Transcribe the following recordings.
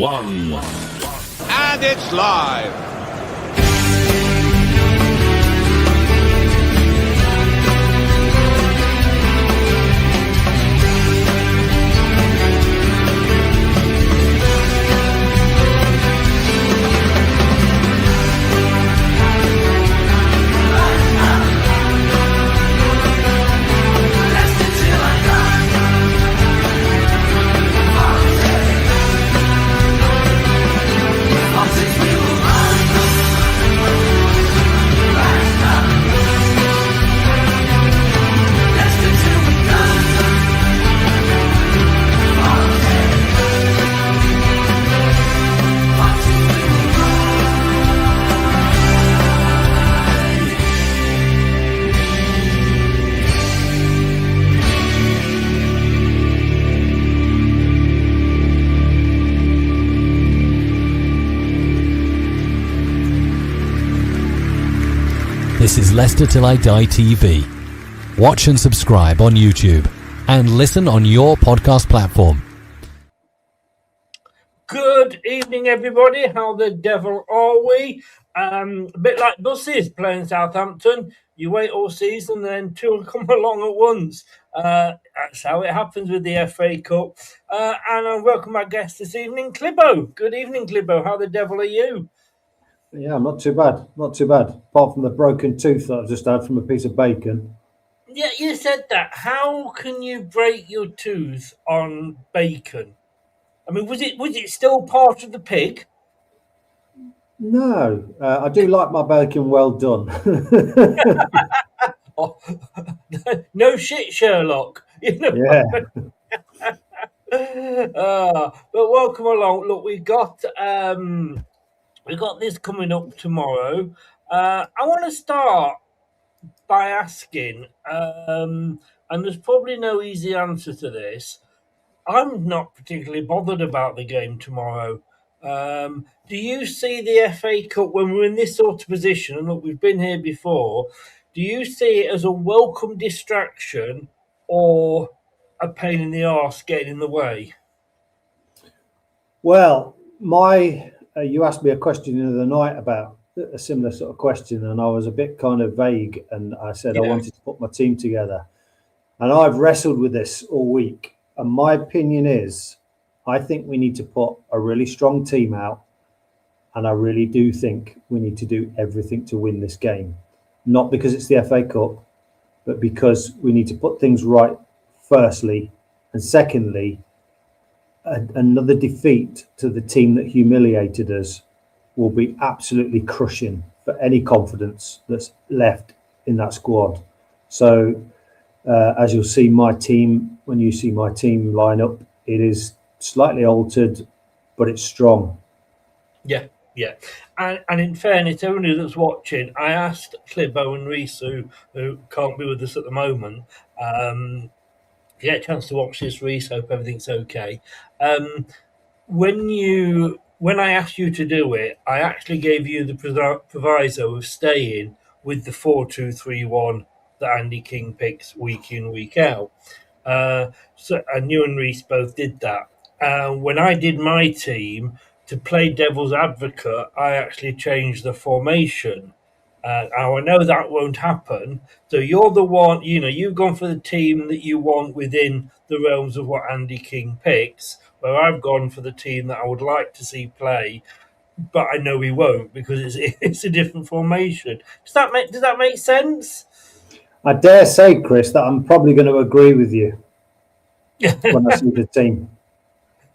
1. And it's live. This is Leicester Till I Die TV. Watch and subscribe on YouTube and listen on your podcast platform. Good evening, everybody. How the devil are we? A bit like buses playing Southampton. You wait all season and then two will come along at once. That's how it happens with the FA Cup. And I welcome our guest this evening, Clibbo. Good evening, Clibbo. How the devil are you? Yeah, not too bad. Not too bad. Apart from the broken tooth that I've just had from a piece of bacon. Yeah, you said that. How can you break your tooth on bacon? I mean, was it still part of the pig? No, I do like my bacon well done. Oh, no shit, Sherlock. You know? Yeah. But welcome along. Look, we got this coming up tomorrow. I want to start by asking, and there's probably no easy answer to this. I'm not particularly bothered about the game tomorrow. Do you see the FA Cup when we're in this sort of position? And look, we've been here before. Do you see it as a welcome distraction or a pain in the arse getting in the way? Well, you asked me a question the other night about a similar sort of question, and I was a bit kind of vague, and I said I wanted to put my team together. And I've wrestled with this all week. And my opinion is, I think we need to put a really strong team out. And I really do think we need to do everything to win this game. Not because it's the FA Cup, but because we need to put things right, firstly. And secondly, another defeat to the team that humiliated us will be absolutely crushing for any confidence that's left in that squad. So, as you'll see my team, when you see my team line up, it is slightly altered, but it's strong. Yeah. And in fairness, everybody that's watching, I asked Clibbo and Reese, who can't be with us at the moment, if you get a chance to watch this, Reese, hope everything's okay. When I asked you to do it, I actually gave you the proviso of staying with the 4-2-3-1 that Andy King picks week in, week out. So, and you and Reese both did that. When I did my team, to play devil's advocate, I actually changed the formation. Now, I know that won't happen. So you're the one, you've gone for the team that you want within the realms of what Andy King picks, where I've gone for the team that I would like to see play, but I know he won't because it's a different formation. Does that make sense? I dare say, Chris, that I'm probably going to agree with you when I see the team.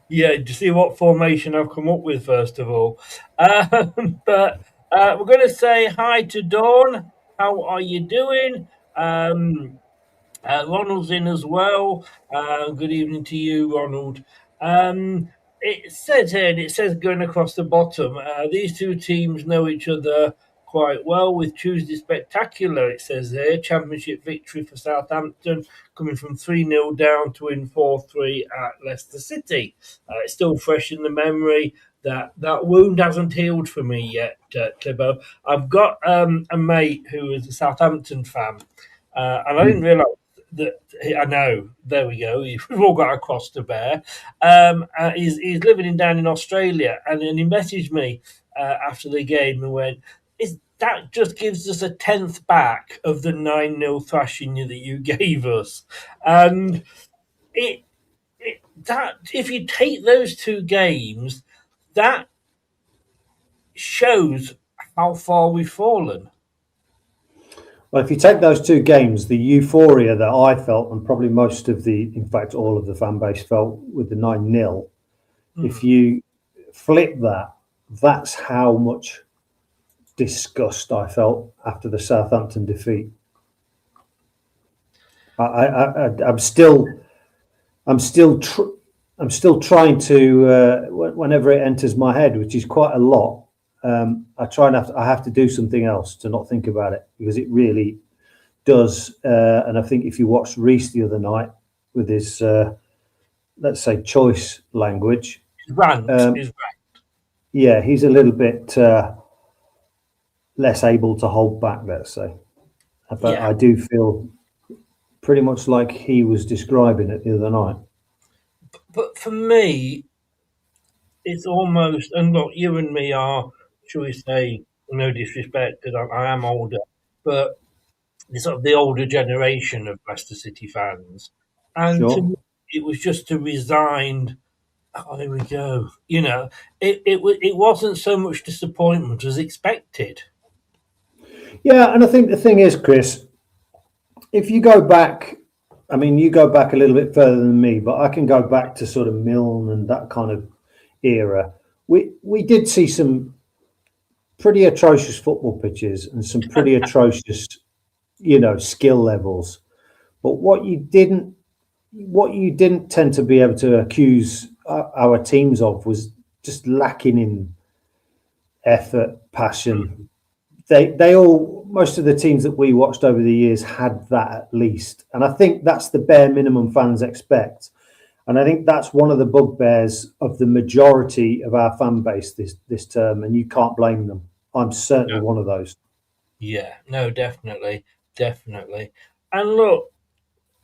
Yeah, to see what formation I've come up with, first of all. But we're going to say hi to Dawn. How are you doing? Ronald's in as well. Good evening to you, Ronald. It says here, and it says going across the bottom, these two teams know each other quite well with Tuesday Spectacular, it says there. Championship victory for Southampton, coming from 3-0 down to win 4-3 at Leicester City. It's still fresh in the memory. That wound hasn't healed for me yet, Clibbo. I've got a mate who is a Southampton fan, and I didn't realise that I know. There we go. We've all got a cross to bear. He's living down in Australia, and then he messaged me after the game and went, "Is that just gives us a tenth back of the 9-0 thrashing that you gave us?" And that if you take those two games, that shows how far we've fallen. Well, if you take those two games, the euphoria that I felt, and probably most of in fact, all of the fan base felt with the 9-0, if you flip that, that's how much disgust I felt after the Southampton defeat. I'm still trying to, whenever it enters my head, which is quite a lot. I have to do something else to not think about it, because it really does. And I think if you watched Reece the other night with his, let's say, choice language, Rant. Yeah, he's a little bit less able to hold back, let's say. But yeah. I do feel pretty much like he was describing it the other night. But for me, it's almost, and look, you and me are, shall we say, no disrespect, because I am older, but it's sort of the older generation of Leicester City fans. And sure. To me, it was just a resigned, oh, there we go. You know, it wasn't so much disappointment as expected. Yeah, and I think the thing is, Chris, if you go back, I mean, you go back a little bit further than me, but I can go back to sort of Milne and that kind of era. We did see some pretty atrocious football pitches and some pretty atrocious, skill levels. But what you didn't tend to be able to accuse our teams of was just lacking in effort, passion. Most of the teams that we watched over the years had that at least. And I think that's the bare minimum fans expect. And I think that's one of the bugbears of the majority of our fan base this term, and you can't blame them. I'm certainly one of those. Yeah, no, definitely. And look,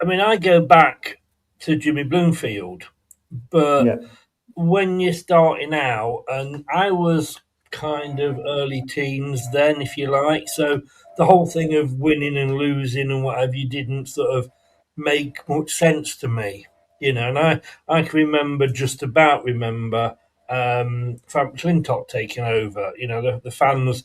I mean, I go back to Jimmy Bloomfield, but when you're starting out, and I was kind of early teens then, if you like, so the whole thing of winning and losing and whatever you didn't sort of make much sense to me, and I can remember Frank McClintock taking over. The fans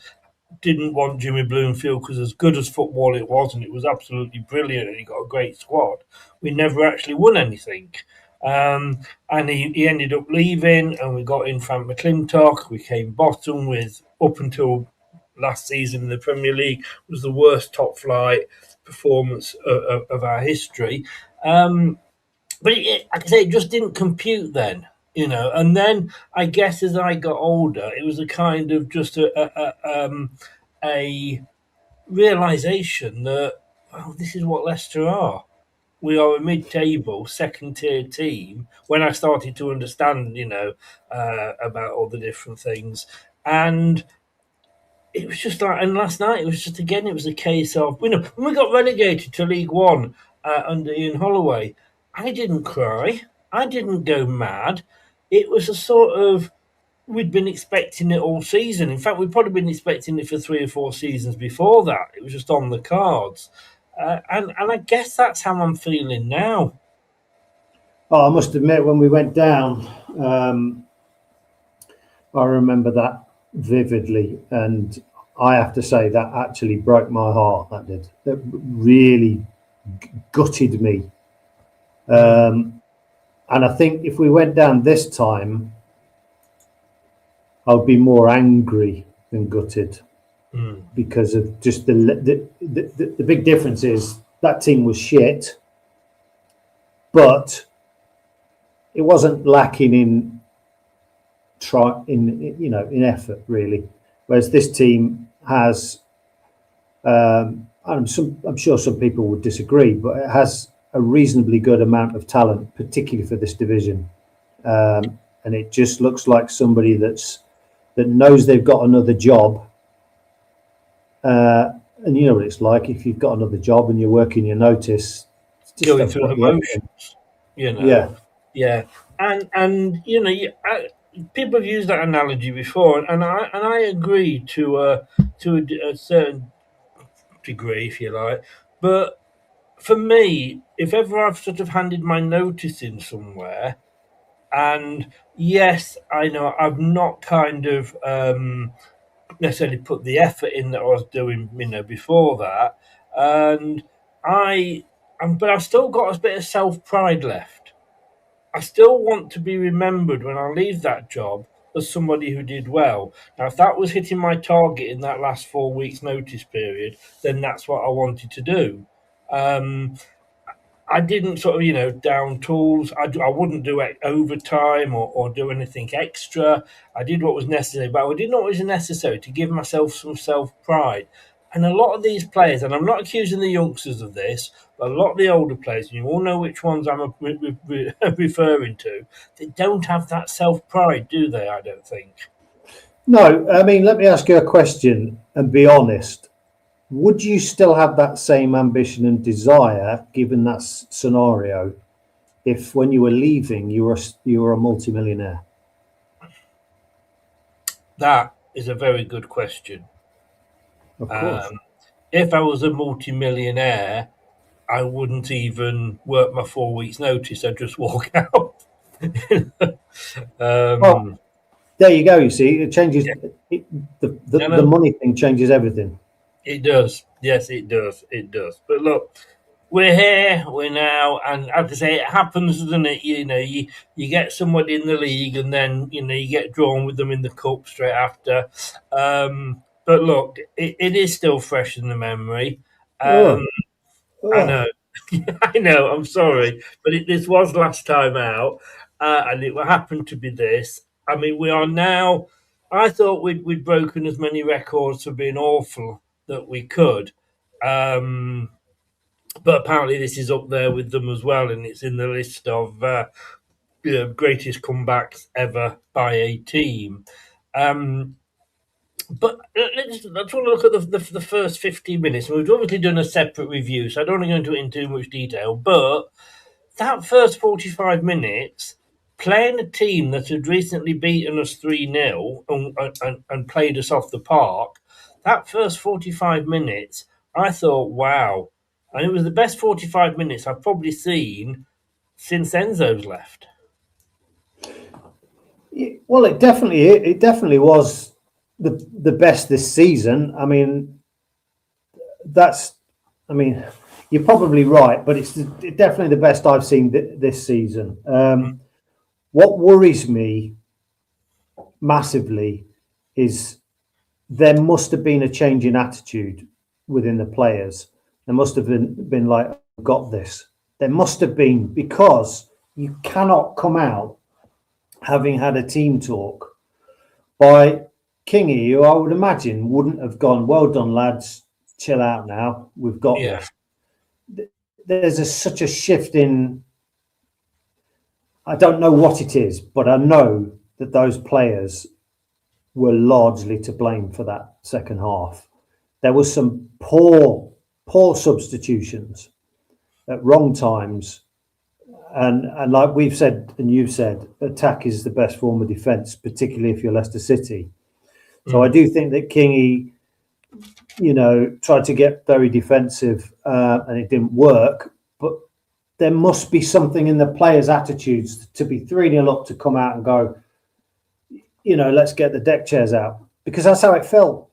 didn't want Jimmy Bloomfield because as good as football it was, and it was absolutely brilliant, and he got a great squad, we never actually won anything. And he ended up leaving, and we got in Frank McClintock. We came bottom with, up until last season in the Premier League, was the worst top flight performance of our history. But like I say, it just didn't compute then, And then I guess as I got older, it was a kind of just a realization that, this is what Leicester are. We are a mid-table, second-tier team. When I started to understand, about all the different things, and it was just like, and last night it was a case of, when we got relegated to League One under Ian Holloway, I didn't cry, I didn't go mad. It was a sort of, we'd been expecting it all season. In fact, we'd probably been expecting it for 3 or 4 seasons before that. It was just on the cards. And I guess that's how I'm feeling now. Oh, I must admit, when we went down, I remember that vividly. And I have to say that actually broke my heart, that did. That really gutted me. And I think if we went down this time, I'll be more angry than gutted, because of just the big difference is that team was shit, but it wasn't lacking in effort really. Whereas this team has, I'm sure some people would disagree, but it has a reasonably good amount of talent, particularly for this division, and it just looks like somebody that knows they've got another job, and you know what it's like if you've got another job and you're working your notice. Just going don't through put the the effort in. motions, you know. Yeah. Yeah, and people have used that analogy before, and I agree to a certain degree, if you like. But for me, if ever I've sort of handed my notice in somewhere, and yes, I know I've not kind of necessarily put the effort in that I was doing, before that, and but I've still got a bit of self pride left. I still want to be remembered when I leave that job as somebody who did well. Now, if that was hitting my target in that last 4 weeks notice period, then that's what I wanted to do. Um, I didn't sort of, down tools. I wouldn't do overtime or do anything extra. I did what was necessary, but I did what was necessary to give myself some self pride. And a lot of these players, and I'm not accusing the youngsters of this, but a lot of the older players, and you all know which ones I'm referring to, they don't have that self pride, do they? I don't think. No, I mean, let me ask you a question and be honest. Would you still have that same ambition and desire, given that scenario, if when you were leaving you were a multimillionaire? That is a very good question. Of course. If I was a multimillionaire, I wouldn't even work my 4 weeks notice. I'd just walk out. Well, there you go. You see, it changes. Yeah. The money thing changes everything. It does. Yes, it does. It does. But look, we're here. We're now, and as I say, it happens, doesn't it? You get somebody in the league, and then you get drawn with them in the cup straight after. But look, it is still fresh in the memory. Oh, I know. I know. I'm sorry, but this was last time out, and it happened to be this. I mean, we are now. I thought we'd broken as many records for being awful that we could, but apparently this is up there with them as well, and it's in the list of greatest comebacks ever by a team. But let's want to look at the first 15 minutes. We've obviously done a separate review, so I don't want to go into it in too much detail. But that first 45 minutes, playing a team that had recently beaten us 3-0 and played us off the park, that first 45 minutes, I thought, wow. And it was the best 45 minutes I've probably seen since Enzo's left. well, it definitely was the best this season. I mean, you're probably right, but it's definitely the best I've seen this season. What worries me massively is there must have been a change in attitude within the players. There must have been like, got this. There must have been, because you cannot come out having had a team talk by Kingy, who I would imagine wouldn't have gone, well done, lads, chill out now, we've got this. There's such a shift in, I don't know what it is, but I know that those players were largely to blame for that second half. There was some poor substitutions at wrong times. And like we've said, and you've said, attack is the best form of defence, particularly if you're Leicester City. So I do think that Kingy, tried to get very defensive and it didn't work. But there must be something in the players' attitudes to be 3-0 up to come out and go, let's get the deck chairs out. Because that's how it felt.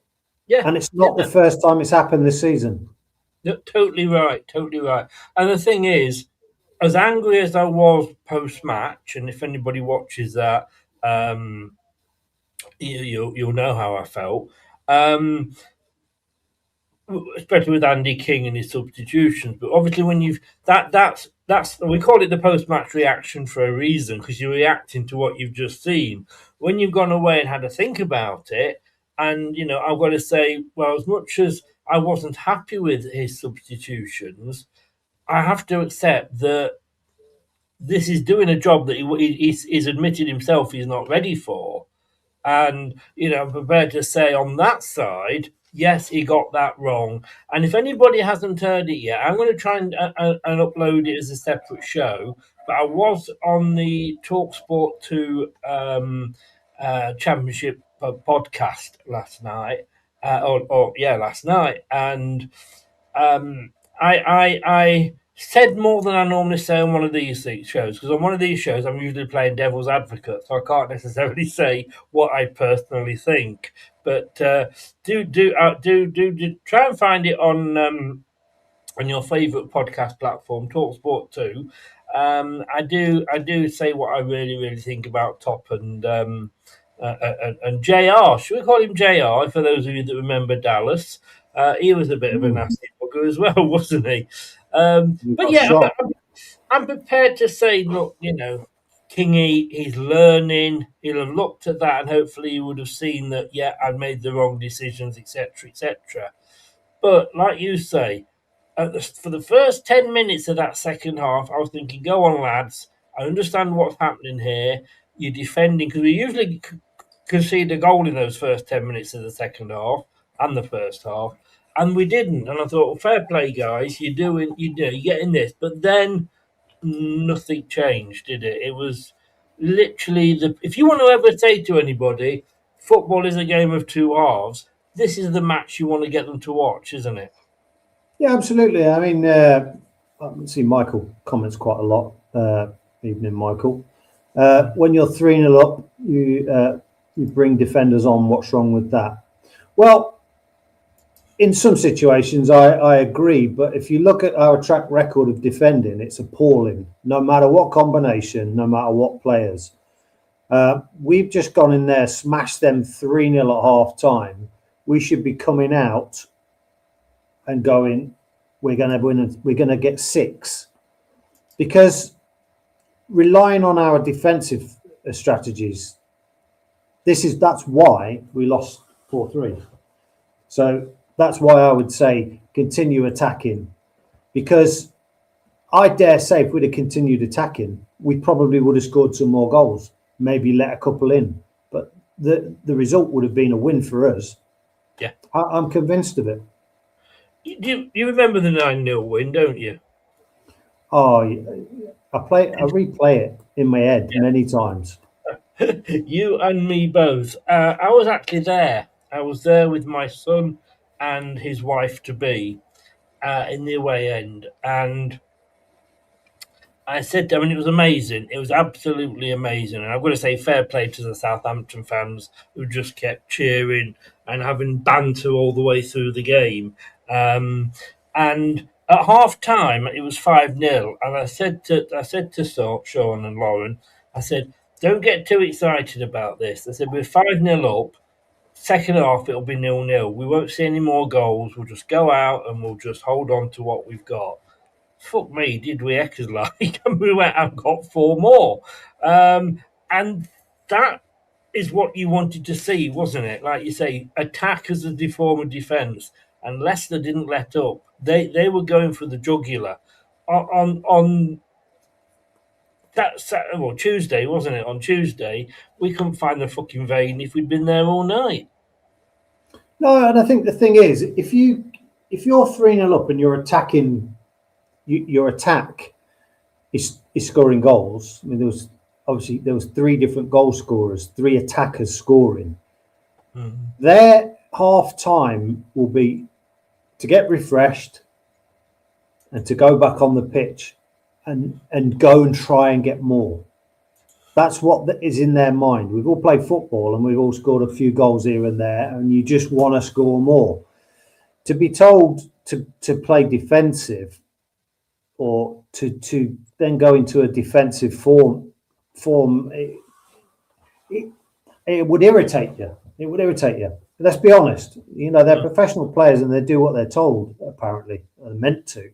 Yeah. And it's not the first time it's happened this season. Totally right. Totally right. And the thing is, as angry as I was post-match, and if anybody watches that, you'll know how I felt. Especially with Andy King and his substitutions. But obviously, when that's we call it the post-match reaction for a reason, because you're reacting to what you've just seen. When you've gone away and had to think about it, and I've got to say, well, as much as I wasn't happy with his substitutions, I have to accept that this is doing a job that he's admitted himself he's not ready for. And, I'm prepared to say on that side, yes, he got that wrong. And if anybody hasn't heard it yet, I'm going to try and upload it as a separate show. But I was on the TalkSport 2 Championship podcast last night, last night, and I said more than I normally say on one of these shows, because on one of these shows I'm usually playing devil's advocate, so I can't necessarily say what I personally think. But do try and find it on your favourite podcast platform, TalkSport 2. I do say what I really think about Top and JR. Should we call him JR? For those of you that remember Dallas, he was a bit of a nasty bugger as well, wasn't he? You But got yeah, shot. I'm prepared to say, look, Kingy, he's learning. He'll have looked at that, and hopefully he would have seen that. Yeah, I made the wrong decisions, etc., etc. But like you say, for the first 10 minutes of that second half, I was thinking, go on, lads. I understand what's happening here. You're defending, because we usually concede a goal in those first 10 minutes of the second half and the first half. And we didn't. And I thought, well, fair play, guys. You're getting this. But then nothing changed, did it? It was literally if you want to ever say to anybody, football is a game of two halves, this is the match you want to get them to watch, isn't it? Yeah, absolutely. I mean, I see Michael comments quite a lot. Evening, Michael. When you're 3-0 up, you bring defenders on. What's wrong with that? Well, in some situations, I agree. But if you look at our track record of defending, it's appalling. No matter what combination, no matter what players. We've just gone in there, smashed them 3-0 at half time. We should be coming out and going, we're going to win, we're going to get 6. Because relying on our defensive strategies, that's why we lost 4-3. So that's why I would say continue attacking, because I dare say if we'd have continued attacking, we probably would have scored some more goals, maybe let a couple in, but the result would have been a win for us. Yeah, I'm convinced of it. You remember the 9-0 win, don't you? Oh, I replay it in my head many times. You and me both. I was actually there. I was there with my son and his wife to be in the away end, and I said, I mean, it was amazing. It was absolutely amazing. And I've got to say, fair play to the Southampton fans who just kept cheering and having banter all the way through the game. And at half time, it was 5-0. And I said to Sean and Lauren, I said, don't get too excited about this. I said, we're 5-0 up. Second half, it'll be 0-0. We won't see any more goals. We'll just go out and we'll just hold on to what we've got. Fuck me, did we heckers like? And we went and got 4 more. And that is what you wanted to see, wasn't it? Like you say, attack as a form of defence. And Leicester didn't let up. They were going for the jugular. On that Saturday, well, Tuesday, wasn't it? On Tuesday, we couldn't find the fucking vein if we'd been there all night. No, and I think the thing is, if you're 3-0 up and you're attacking, your attack is scoring goals. I mean, there was 3 different goal scorers, 3 attackers scoring. Their half time will be to get refreshed and to go back on the pitch and go and try and get more. That's what is in their mind. We've all played football and we've all scored a few goals here and there, and you just want to score more. To be told to play defensive or to then go into a defensive form, it would irritate you. It would irritate you. Let's be honest. They're professional players and they do what they're told, apparently, or meant to.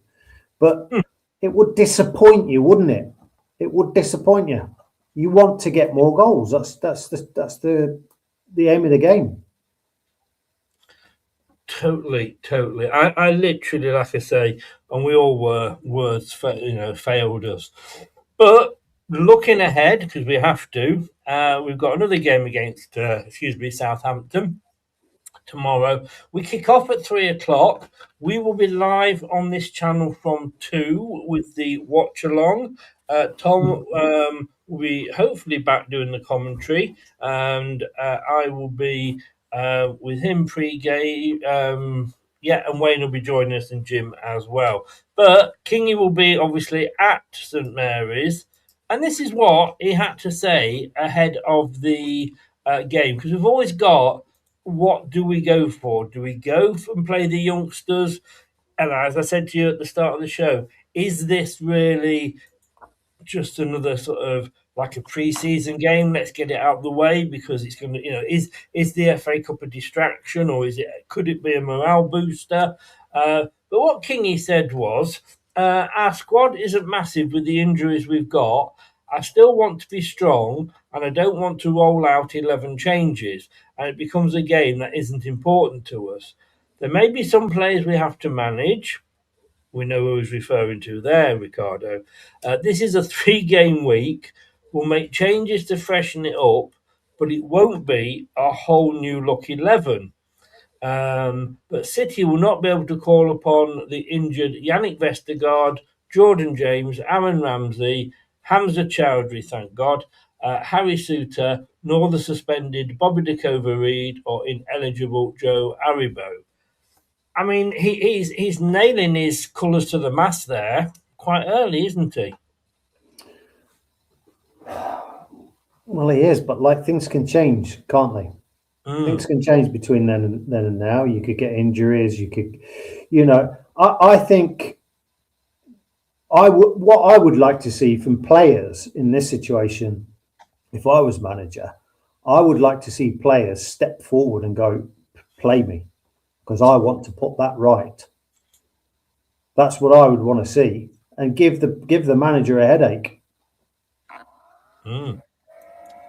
But it would disappoint you, wouldn't it? It would disappoint you. You want to get more goals. That's the aim of the game. Totally. I literally, like I say, and we all were, words failed us. But looking ahead, because we have to, we've got another game against, Southampton tomorrow. We kick off at 3:00. We will be live on this channel from 2 with the watch along. Tom will be hopefully back doing the commentary, and I will be with him pre-game. And Wayne will be joining us, and Jim as well. But Kingy will be obviously at St Mary's, and this is what he had to say ahead of the game, because we've always got, what do we go for? Do we go and play the youngsters? And as I said to you at the start of the show, is this really just another sort of like a pre-season game? Let's get it out of the way because it's going to, is the FA Cup a distraction, or could it be a morale booster? But what Kingy said was, our squad isn't massive with the injuries we've got. I still want to be strong, and I don't want to roll out 11 changes, and it becomes a game that isn't important to us. There may be some players we have to manage. We know who he's referring to there, Ricardo. This is a 3-game week. We'll make changes to freshen it up, but it won't be a whole new look 11. But City will not be able to call upon the injured Yannick Vestergaard, Jordan James, Aaron Ramsey, Hamza Chowdhury, thank God, Harry Souther, nor the suspended Bobby Dekova-Reid or ineligible Joe Aribo. I mean, he's nailing his colours to the mast there quite early, isn't he? Well, he is, but like things can change, can't they? Things can change between then and now. You could get injuries. You could, I think what I would like to see from players in this situation, if I was manager, I would like to see players step forward and go, play me, because I want to put that right. That's what I would want to see, and give the manager a headache.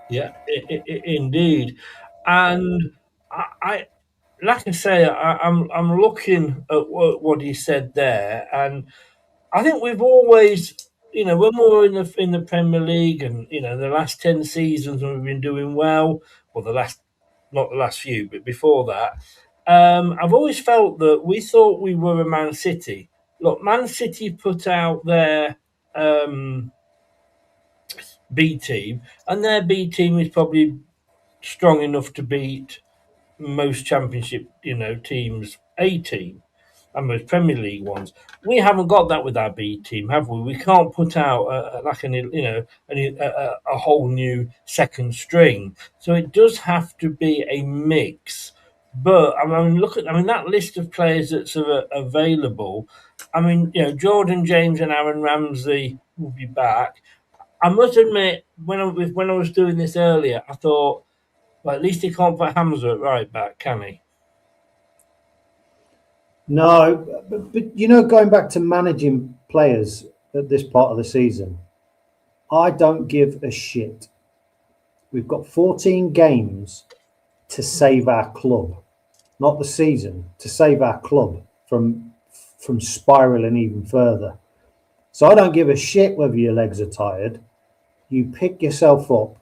Yeah, indeed. And I like I say, I'm looking at what he said there, and I think we've always, when we were in the Premier League, and the last 10 seasons when we've been doing well, or not the last few, but before that, I've always felt that we thought we were a Man City. Look, Man City put out their B team, and their B team is probably strong enough to beat most Championship, teams' A team, and most Premier League ones. We haven't got that with our B team, have we? We can't put out a whole new second string. So it does have to be a mix. But I mean, that list of players that's available. I mean, Jordan James and Aaron Ramsey will be back. I must admit, when I was doing this earlier, I thought, well, at least he can't put Hamza at right back, can he? No, but going back to managing players at this part of the season, I don't give a shit. We've got 14 games to save our club, not the season, to save our club from spiraling even further. So I don't give a shit whether your legs are tired. You pick yourself up,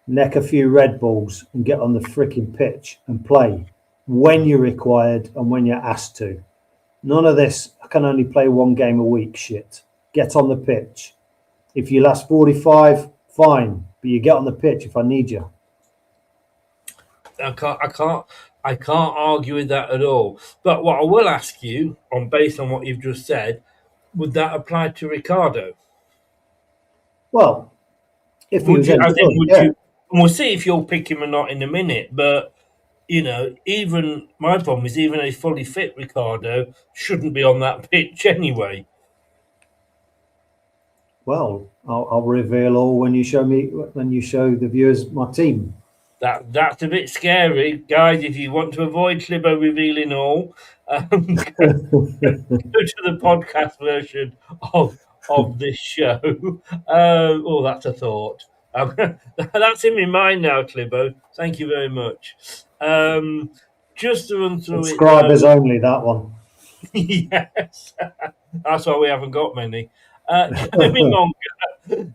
neck a few Red Bulls, and get on the freaking pitch and play when you're required and when you're asked to. None of this, I can only play one game a week shit. Get on the pitch. If you last 45, fine, but you get on the pitch if I need you. I can't argue with that at all. But what I will ask you, based on what you've just said, would that apply to Ricardo? Well, if he was any good, yeah. We'll see if you'll pick him or not in a minute. But even my problem is, even a fully fit Ricardo shouldn't be on that pitch anyway. Well, I'll reveal all when you show the viewers my team. That's a bit scary, guys. If you want to avoid Clibbo revealing all, go to the podcast version of this show. That's a thought. That's in my mind now, Clibbo. Thank you very much. Just to run through subscribers only, that one. Yes, that's why we haven't got many.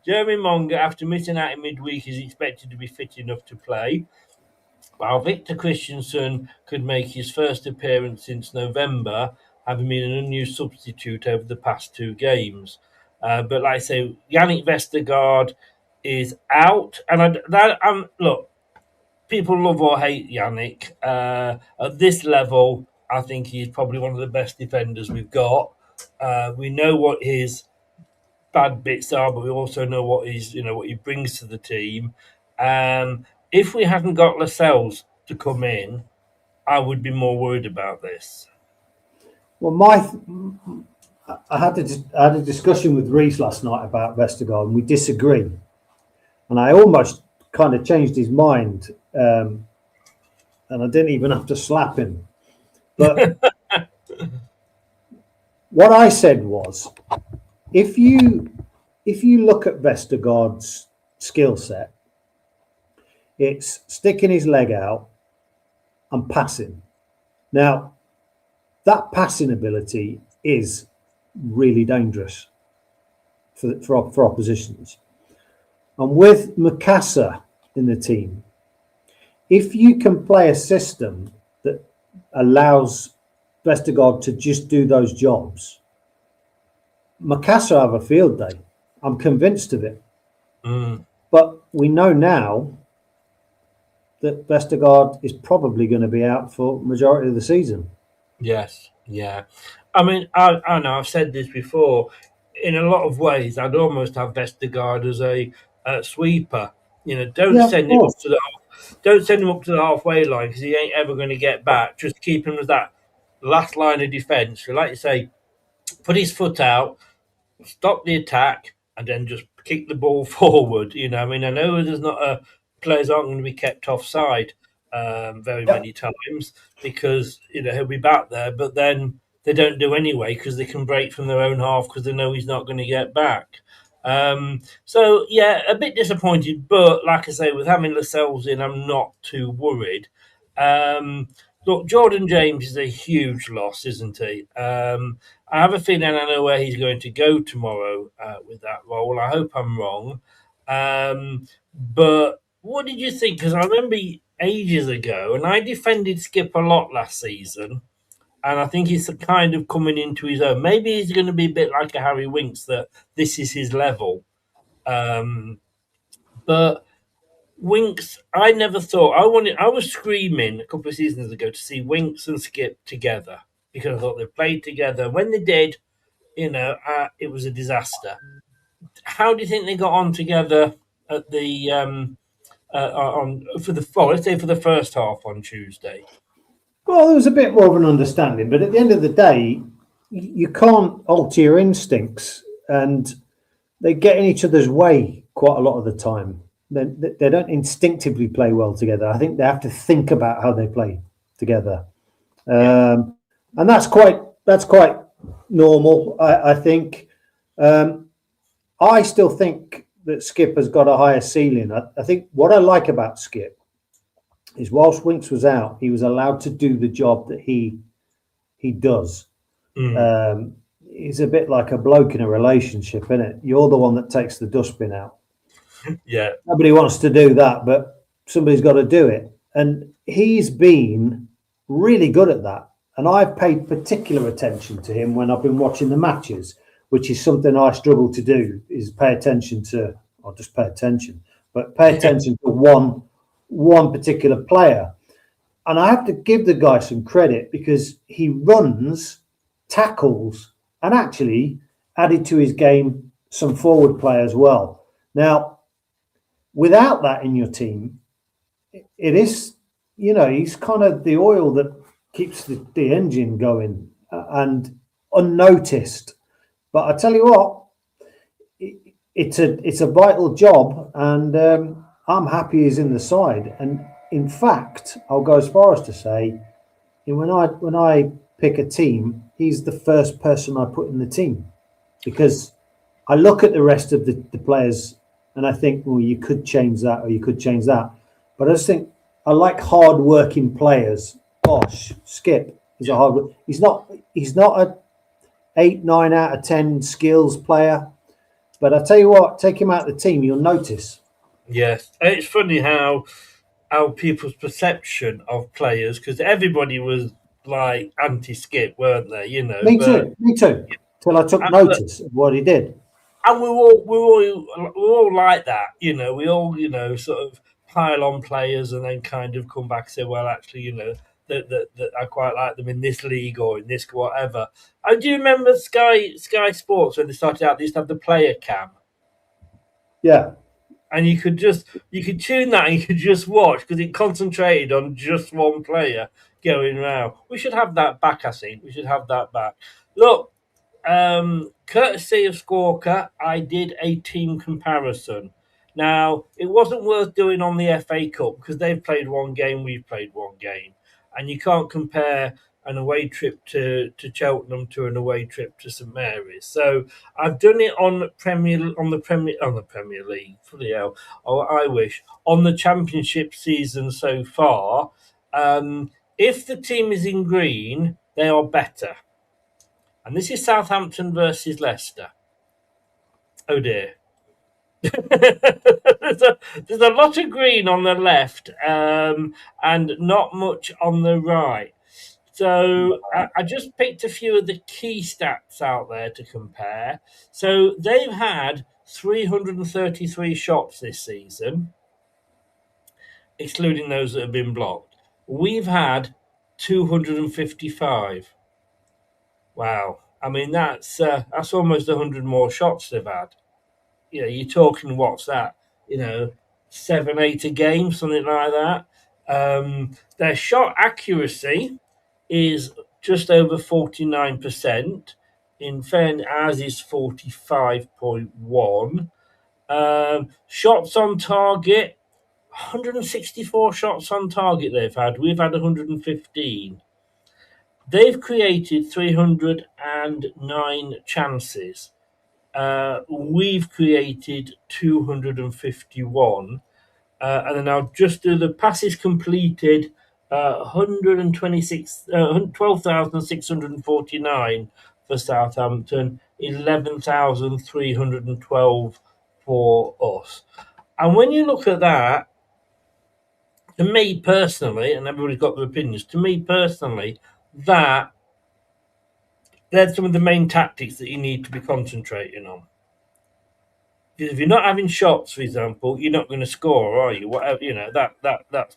Jeremy Monga, after missing out in midweek, is expected to be fit enough to play. while Victor Christensen could make his first appearance since November, having been an unused substitute over the past 2 games. But like I say, Yannick Vestergaard is out. And look, people love or hate Yannick. At this level, I think he's probably one of the best defenders we've got. We know what his bad bits are, but we also know what what he brings to the team. If we hadn't got Lascelles to come in, I would be more worried about this. Well, I had a discussion with Reece last night about Vestergaard, and we disagree. And I almost kind of changed his mind, and I didn't even have to slap him. But what I said was, if you look at Vestergaard's skill set, it's sticking his leg out and passing. Now, that passing ability is really dangerous for oppositions. And with Macassar in the team, if you can play a system that allows Vestergaard to just do those jobs, Macassar have a field day. I'm convinced of it. But we know now that Vestergaard is probably going to be out for majority of the season. Yes, yeah. I mean, I know I've said this before. In a lot of ways, I'd almost have Vestergaard as a sweeper. Don't send him up to the halfway line because he ain't ever going to get back. Just keep him as that last line of defence. So, like you say, put his foot out, stop the attack, and then just kick the ball forward. I mean, I know there's not players aren't going to be kept offside very many times because he'll be back there, but then they don't do anyway because they can break from their own half because they know he's not going to get back. So yeah, a bit disappointed, but like I say, with having Lascelles in, I'm not too worried. Look, Jordan James is a huge loss, isn't he? I have a feeling I know where he's going to go tomorrow with that role. I hope I'm wrong. But what did you think? Because I remember ages ago, and I defended Skip a lot last season, and I think he's kind of coming into his own. Maybe he's going to be a bit like a Harry Winks, that this is his level. But Winks, I never thought I was screaming a couple of seasons ago to see Winks and Skip together because I thought they played together. When they did, it was a disaster. How do you think they got on together at the let's say for the first half on Tuesday? Well, there was a bit more of an understanding, but at the end of the day, you can't alter your instincts, and they get in each other's way quite a lot of the time. They don't instinctively play well together. I think they have to think about how they play together, and that's quite normal. I think. I still think that Skip has got a higher ceiling. I think what I like about Skip is whilst Winks was out, he was allowed to do the job that he does. He's a bit like a bloke in a relationship, isn't it? You're the one that takes the dustbin out. Yeah. Nobody wants to do that, but somebody's got to do it. And he's been really good at that. And I've paid particular attention to him when I've been watching the matches, which is something I struggle to do, is pay attention to one particular player. And I have to give the guy some credit because he runs, tackles, and actually added to his game some forward play as well. Now, without that in your team, it is, he's kind of the oil that keeps the engine going and unnoticed. But I tell you what, it's a vital job, and I'm happy he's in the side. And in fact, I'll go as far as to say, when I pick a team, he's the first person I put in the team, because I look at the rest of the players and I think, well, you could change that or you could change that. But I just think I like hard-working players. Gosh, Skip is a hard. He's not a 8, 9 out of 10 skills player, but I tell you what, take him out of the team, you'll notice. Yes, it's funny how how people's perception of players, because everybody was like anti-Skip, weren't they? You know, Me but too. Me too. Till I took but notice of what he did. and we're all like that, you know. We all, sort of pile on players and then kind of come back and say, well, actually, that I quite like them in this league or in this whatever. I do remember Sky Sports when they started out. They used to have the player cam, Yeah. and you could tune that and you could just watch because it concentrated on just one player going around. We should have that back. I think we should have that back. Look, courtesy of Squawker, I did a team comparison. Now, it wasn't worth doing on the FA Cup because they've played one game, we've played one game, and you can't compare an away trip to Cheltenham to an away trip to St Mary's. So I've done it on the Premier League. Fully hell, oh, I wish on the Championship season so far. If the team is in green, they are better. And this is Southampton versus Leicester. Oh dear. there's a lot of green on the left and not much on the right. So I just picked a few of the key stats out there to compare. So they've had 333 shots this season, excluding those that have been blocked. We've had 255. Wow. I mean, that's almost 100 more shots they've had. You know, you're talking, what's that? 7, 8 a game, something like that. Their shot accuracy is just over 49%. In fairness, ours is 45.1. Shots on target, 164 shots on target they've had. We've had 115. They've created 309 chances. We've created 251. And then I'll just do the passes completed, 12,649 for Southampton, 11,312 for us. And when you look at that, to me personally, and everybody's got their opinions, to me personally, that they're some of the main tactics that you need to be concentrating on. Because if you're not having shots, for example, you're not going to score, are you? Whatever, that's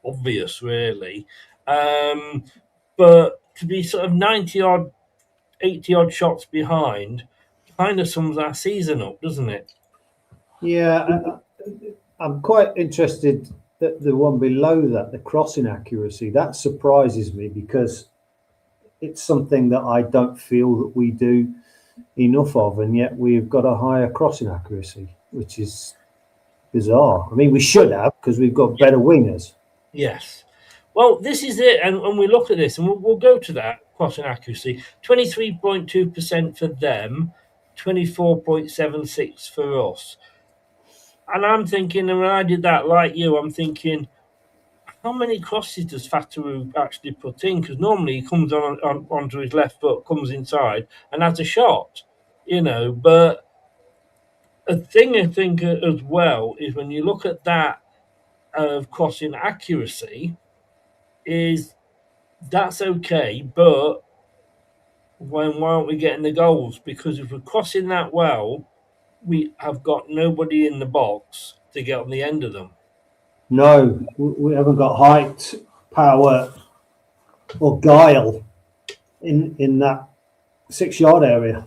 obvious, really. But to be sort of 90 odd, 80 odd shots behind, kind of sums our season up, doesn't it? Yeah, I'm quite interested that the one below that, the crossing accuracy, that surprises me because it's something that I don't feel that we do enough of, and yet we've got a higher crossing accuracy, which is bizarre. I mean, we should have because we've got better wingers. Yes. Well, this is it, and when we look at this, and we'll go to that crossing accuracy, 23.2% for them, 24.76 for us. And I'm thinking, and when I did that, like you, I'm thinking, how many crosses does Fatawu actually put in? Because normally he comes onto his left foot, comes inside, and has a shot, But a thing I think as well is when you look at that of crossing accuracy, is that's okay, but why aren't we getting the goals? Because if we're crossing that well, we have got nobody in the box to get on the end of them. No, we haven't got height, power, or guile in that 6-yard area.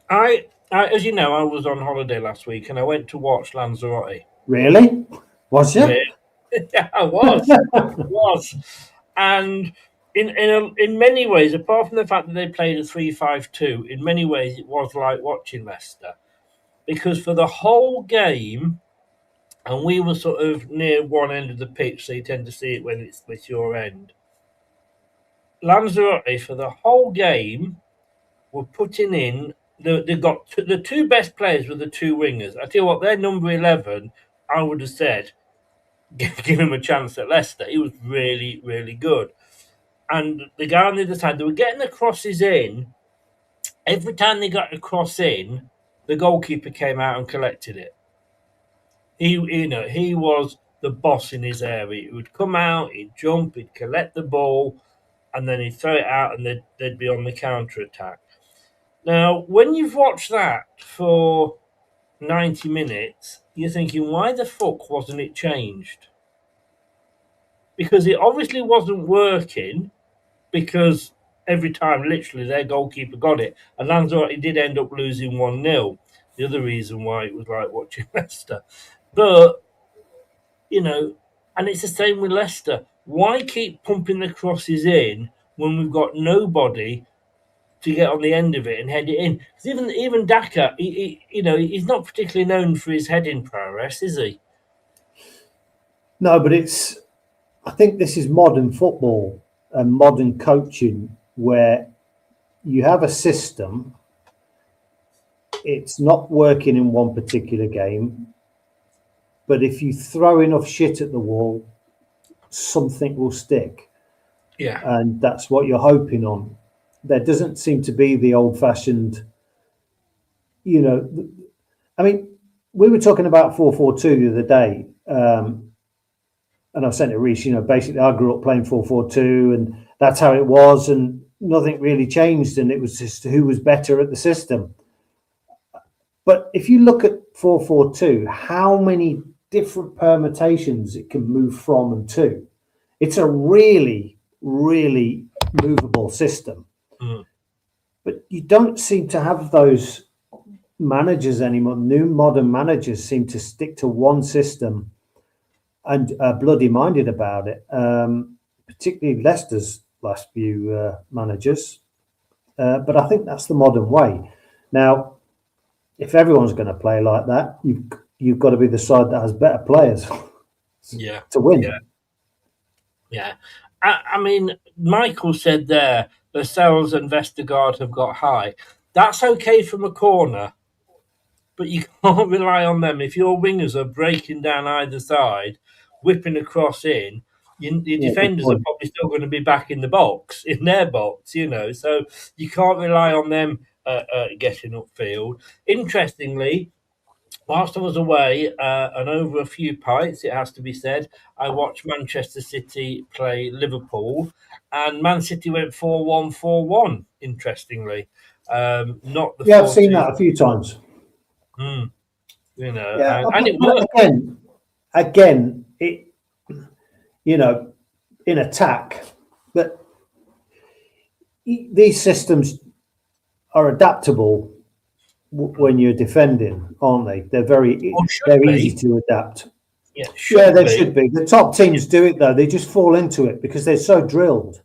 I, as you know, I was on holiday last week and I went to watch Lanzarote. Really? Was you? Yeah, I was. And in many ways, apart from the fact that they played a 3-5-2, in many ways it was like watching Leicester. Because for the whole game, and we were sort of near one end of the pitch, so you tend to see it when it's with your end. Lanzarote, for the whole game, were putting in. They got the two best players were the two wingers. I tell you what, their number 11, I would have said, give him a chance at Leicester. He was really, really good. And the guy on the other side, they were getting the crosses in. Every time they got a cross in, the goalkeeper came out and collected it. He was the boss in his area. He would come out, he'd jump, he'd collect the ball, and then he'd throw it out, and they'd be on the counter attack. Now, when you've watched that for 90 minutes, you're thinking, why the fuck wasn't it changed? Because it obviously wasn't working, because every time, literally, their goalkeeper got it. And Lanzarote did end up losing 1-0. The other reason why it was like watching Leicester. But, and it's the same with Leicester. Why keep pumping the crosses in when we've got nobody to get on the end of it and head it in? Because even Daka, he's not particularly known for his heading prowess, is he? No, but I think this is modern football and modern coaching where you have a system. It's not working in one particular game, but if you throw enough shit at the wall, something will stick. Yeah. And that's what you're hoping on. There doesn't seem to be the old-fashioned, I mean, we were talking about 4-4-2 the other day, and I've sent it to Reece, basically I grew up playing 4-4-2 and that's how it was, and nothing really changed, and it was just who was better at the system. But if you look at 4-4-2, how many different permutations it can move from and to. It's a really, really movable system. Mm. But you don't seem to have those managers anymore. New modern managers seem to stick to one system and are bloody minded about it, particularly Leicester's last few managers. But I think that's the modern way. Now, if everyone's going to play like that, you've got to be the side that has better players to win. Yeah. I mean, Michael said there, Lascelles and Vestergaard have got high. That's okay from a corner, but you can't rely on them. If your wingers are breaking down either side, whipping a cross in, your defenders are probably still going to be back in the box, in their box, so you can't rely on them getting upfield. Interestingly, whilst I was away and over a few pints, it has to be said, I watched Manchester City play Liverpool, and Man City went 4-1-4-1, interestingly. Not the I've seen that a few times. And it worked. Again, it, in attack, but these systems are adaptable when you're defending, aren't they? They're easy to adapt. Yeah, they should be. The top teams do it though. They just fall into it because they're so drilled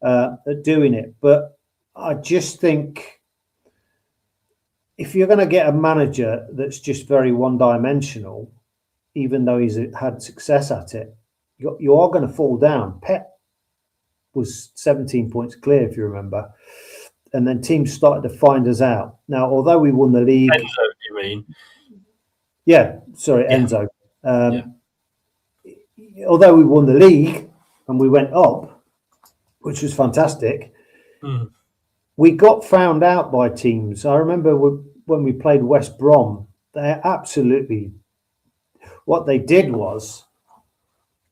at doing it. But I just think if you're going to get a manager that's just very one-dimensional, even though he's had success at it, you are going to fall down. Pep was 17 points clear, if you remember. And then teams started to find us out. Now, although we won the league... Enzo, you mean? Yeah, sorry, Enzo. Although we won the league and we went up, which was fantastic, we got found out by teams. I remember when we played West Brom, they absolutely... What they did was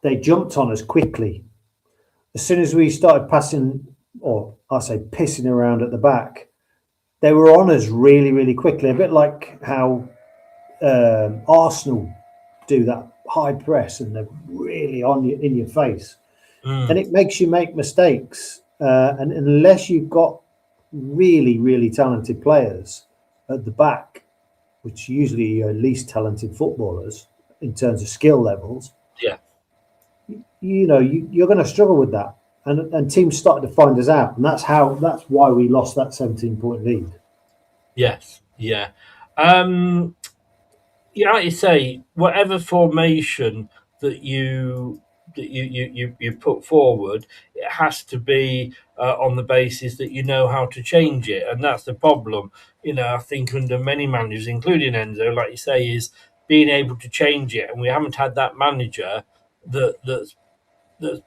they jumped on us quickly. As soon as we started passing, or I say pissing around at the back, they were on us really, really quickly. A bit like how Arsenal do that high press and they're really in your face. And it makes you make mistakes. And unless you've got really, really talented players at the back, which usually are least talented footballers in terms of skill levels, you're going to struggle with that. And teams started to find us out, and that's why we lost that 17-point lead. Yes, yeah. Like you say, whatever formation that you put forward, it has to be on the basis that you know how to change it, and that's the problem. I think under many managers, including Enzo, like you say, is being able to change it, and we haven't had that manager that's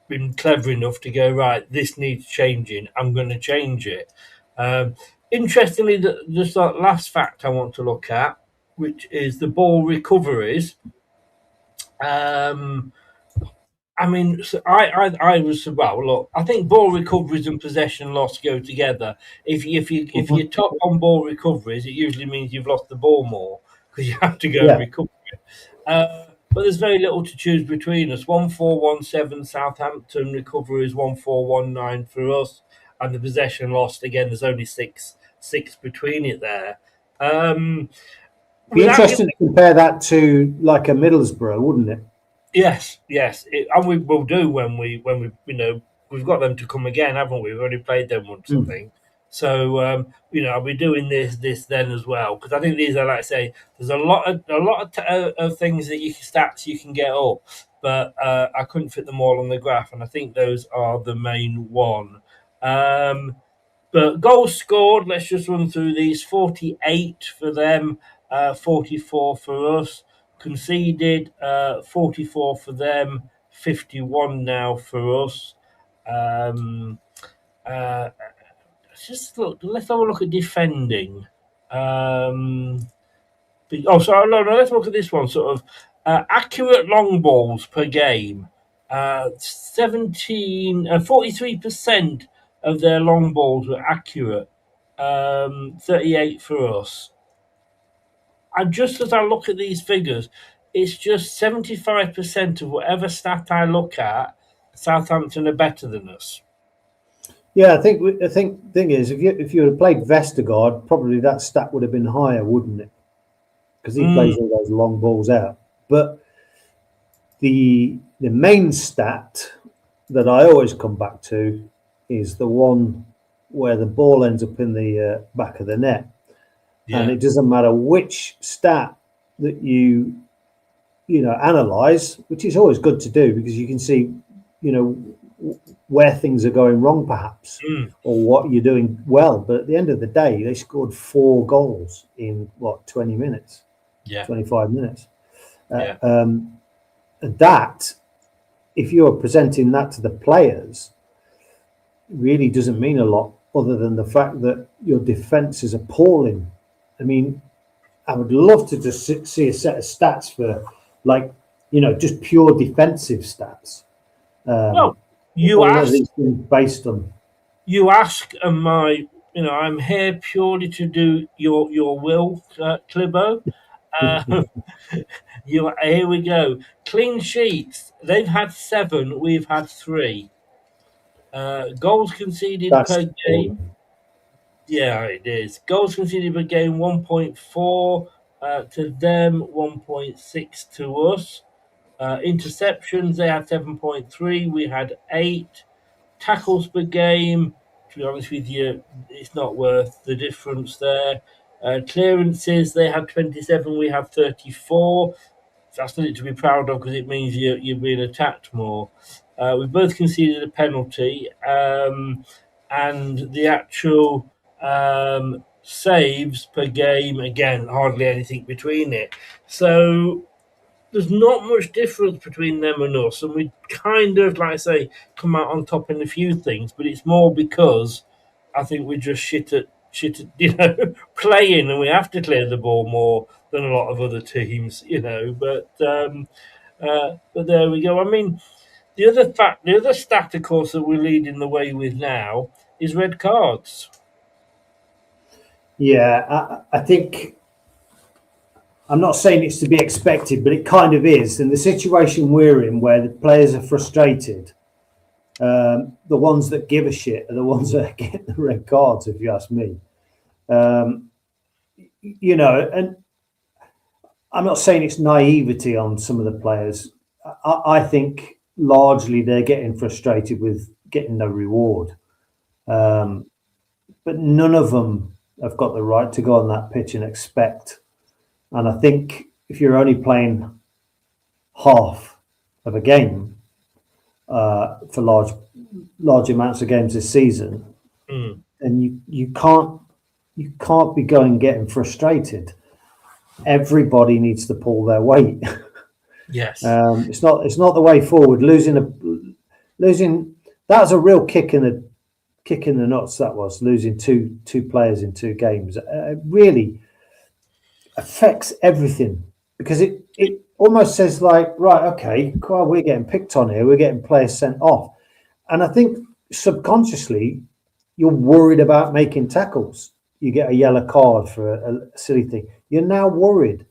been clever enough to go, right, this needs changing, I'm going to change it. Interestingly, just that last fact I want to look at, which is the ball recoveries. I mean, so I was well. Look, I think ball recoveries and possession loss go together. If you top on ball recoveries, it usually means you've lost the ball more because you have to go and Yeah. recover it. But there's very little to choose between us. 1417 Southampton recoveries, 1419 for us, and the possession lost again. There's only six between it there. Be Without interesting to compare that to like a Middlesbrough, wouldn't it? Yes, and we will do when we we've got them to come again, haven't we? We've already played them once, I think. So I'll be doing this then as well because I think these are, like I say, there's a lot of things that stats you can get up, but I couldn't fit them all on the graph, and I think those are the main one. But goals scored, let's just run through these: 48 for them, 44 for us. Conceded, 44 for them, 51 now for us. Um, uh, let's have a look at defending. Sorry, no, let's look at this one. Sort of accurate long balls per game. 43% of their long balls were accurate. 38 for us. And just as I look at these figures, it's just 75% of whatever stat I look at, Southampton are better than us. Yeah, I think thing is, if you had played Vestergaard, probably that stat would have been higher, wouldn't it? Because he plays all those long balls out. But the main stat that I always come back to is the one where the ball ends up in the back of the net. Yeah. And it doesn't matter which stat that you analyze, which is always good to do because you can see, where things are going wrong, perhaps, or what you're doing well. But at the end of the day, they scored 4 goals in 20 minutes, 25 minutes. That, if you're presenting that to the players, really doesn't mean a lot other than the fact that your defense is appalling. I mean, I would love to just see a set of stats for, just pure defensive stats. You ask, based on. You ask, and I'm here purely to do your will, Clibbo. Here we go. Clean sheets. They've had 7. We've had 3. Goals conceded per game. Yeah, it is. Goals conceded per game 1.4 to them, 1.6 to us. Interceptions, they had 7.3. We had 8. Tackles per game, to be honest with you, it's not worth the difference there. Clearances, they had 27, we have 34. That's something to be proud of because it means you're being attacked more. We both conceded a penalty, and the actual saves per game, again, hardly anything between it. So there's not much difference between them and us, and we kind of, like I say, come out on top in a few things, but it's more because I think we're just shit at playing, and we have to clear the ball more than a lot of other teams, But there we go. I mean, the other stat, of course, that we're leading the way with now is red cards. Yeah, I think. I'm not saying it's to be expected, but it kind of is. And the situation we're in, where the players are frustrated, the ones that give a shit are the ones that get the red cards, if you ask me. And I'm not saying it's naivety on some of the players. I think largely they're getting frustrated with getting no reward. But none of them have got the right to go on that pitch and expect. And I think if you're only playing half of a game for large amounts of games this season, then you can't be going and getting frustrated. Everybody needs to pull their weight. Yes, it's not the way forward. Losing that was a real kick in the nuts. That was losing two players in 2 games. Really affects everything because it almost says like, right, okay, well, we're getting picked on here. We're getting players sent off. And I think subconsciously, you're worried about making tackles. You get a yellow card for a silly thing. You're now worried.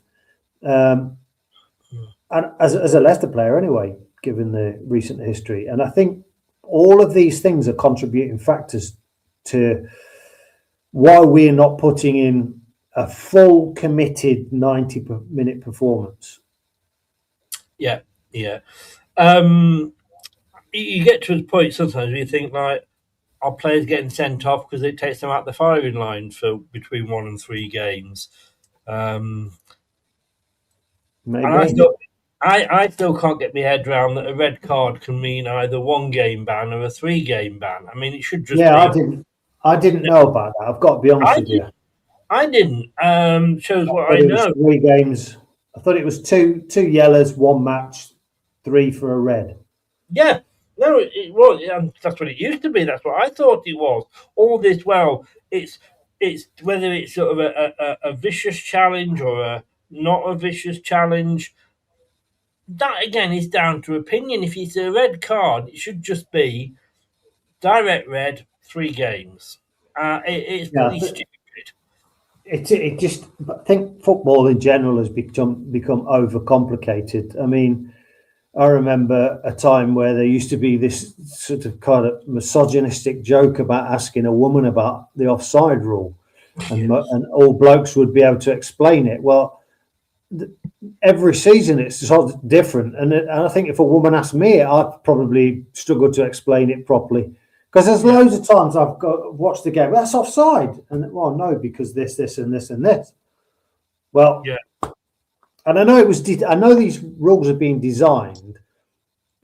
And as a Leicester player anyway, given the recent history. And I think all of these things are contributing factors to why we're not putting in a full committed 90-minute performance. Yeah. You get to a point sometimes where you think like, are players getting sent off because it takes them out the firing line for between 1 and 3 games? Maybe. And I still can't get my head around that a red card can mean either 1 game ban or a 3 game ban. I mean, it should just be. I didn't know about that. I've got to be honest with you. I didn't. Shows what I It know. was 3 games. I thought it was two yellows, 1 match, 3 for a red. Yeah. No, it was. That's what it used to be. That's what I thought it was. All this, well, it's whether it's sort of a vicious challenge or a not a vicious challenge. That again is down to opinion. If it's a red card, it should just be direct red, 3 games. It's pretty stupid. It just, I think football in general has become overcomplicated. I mean, I remember a time where there used to be this sort of kind of misogynistic joke about asking a woman about the offside rule, and all blokes would be able to explain it. Well, every season it's sort of different, and I think if a woman asked me, I'd probably struggle to explain it properly, because there's loads of times I've watched the game. That's offside, and well, no, because this, and this, and this. Well, yeah. And I know I know these rules are being designed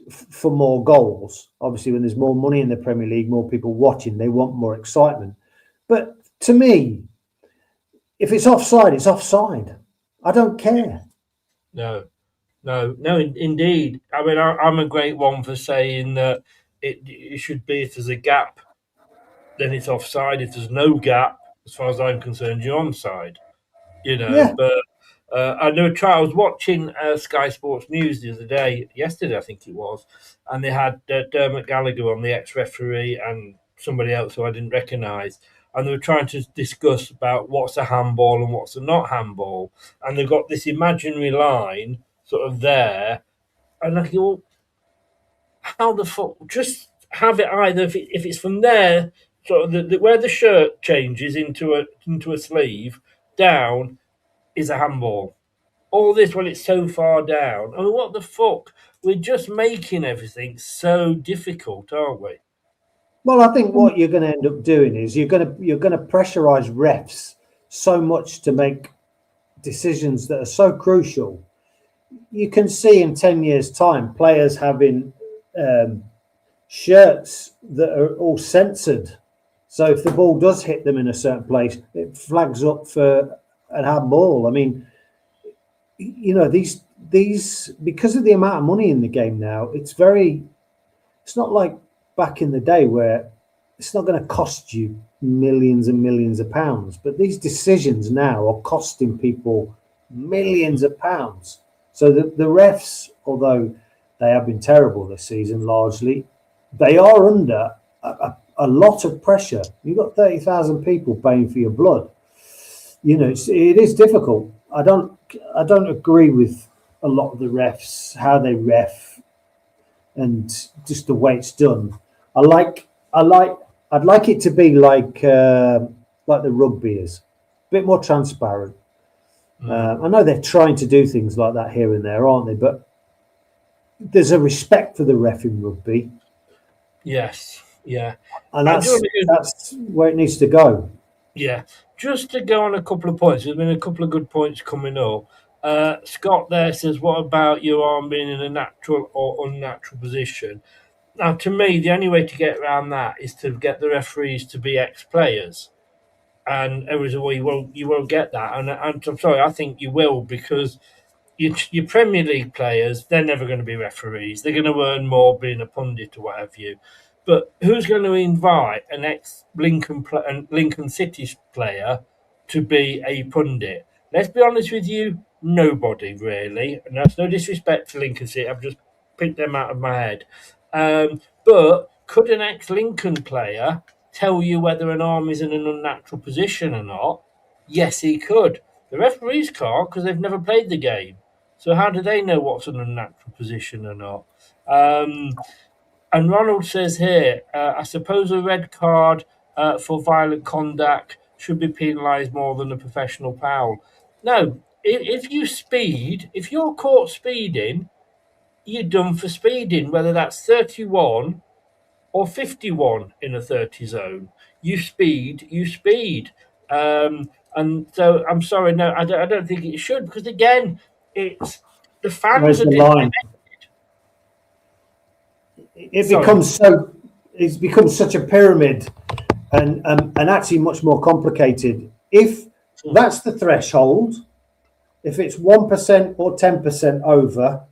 for more goals. Obviously, when there's more money in the Premier League, more people watching, they want more excitement. But to me, if it's offside, it's offside. I don't care. No, indeed. I mean, I'm a great one for saying that it should be, if there's a gap, then it's offside. If there's no gap, as far as I'm concerned, you're onside. Yeah. But I was watching Sky Sports News the other day, yesterday I think it was, and they had Dermot Gallagher on, the ex-referee, and somebody else who I didn't recognise, and they were trying to discuss about what's a handball and what's a not handball, and they've got this imaginary line sort of there, and I thought, how the fuck? Just have it either if it's from there, sort of where the shirt changes into a sleeve down, is a handball. All this when it's so far down. I mean, what the fuck? We're just making everything so difficult, aren't we? Well, I think what you're going to end up doing is you're going to pressurize refs so much to make decisions that are so crucial. You can see in 10 years' time players having shirts that are all censored. So if the ball does hit them in a certain place, it flags up for an handball. I mean, these because of the amount of money in the game now, it's not like back in the day where it's not going to cost you millions and millions of pounds, but these decisions now are costing people millions of pounds. So the refs, although they have been terrible this season largely, they are under a lot of pressure. You've got 30,000 people paying for your blood. It is difficult. I don't agree with a lot of the refs, how they ref, and just the way it's done. I'd like it to be like the rugby is, a bit more transparent. I know they're trying to do things like that here and there, aren't they? But there's a respect for the ref in rugby. Yes, yeah, and that's where it needs to go. Yeah, just to go on a couple of points. There's been a couple of good points coming up. Scott there says, "What about your arm being in a natural or unnatural position?" Now, to me, the only way to get around that is to get the referees to be ex-players. And everyone says, well, you won't get that. And I'm sorry, I think you will, because your Premier League players, they're never going to be referees. They're going to earn more being a pundit or what have you. But who's going to invite an ex-Lincoln City player to be a pundit? Let's be honest with you, Nobody really, and that's no disrespect to Lincoln City. I've just picked them out of my head. But could an ex-Lincoln player tell you whether an arm is in an unnatural position or not? Yes, he could. The referees can't because they've never played the game. So how do they know what's an unnatural position or not? And Ronald says here, I suppose a red card for violent conduct should be penalised more than a professional foul. No, if you're caught speeding, you're done for speeding, whether that's 31 or 51 in a 30 zone. You speed, you speed. And so I'm sorry, no, I don't think it should, because again, it's the fans Where's are the line? It becomes such a pyramid and actually much more complicated. If that's the threshold, if it's 1% or 10% over,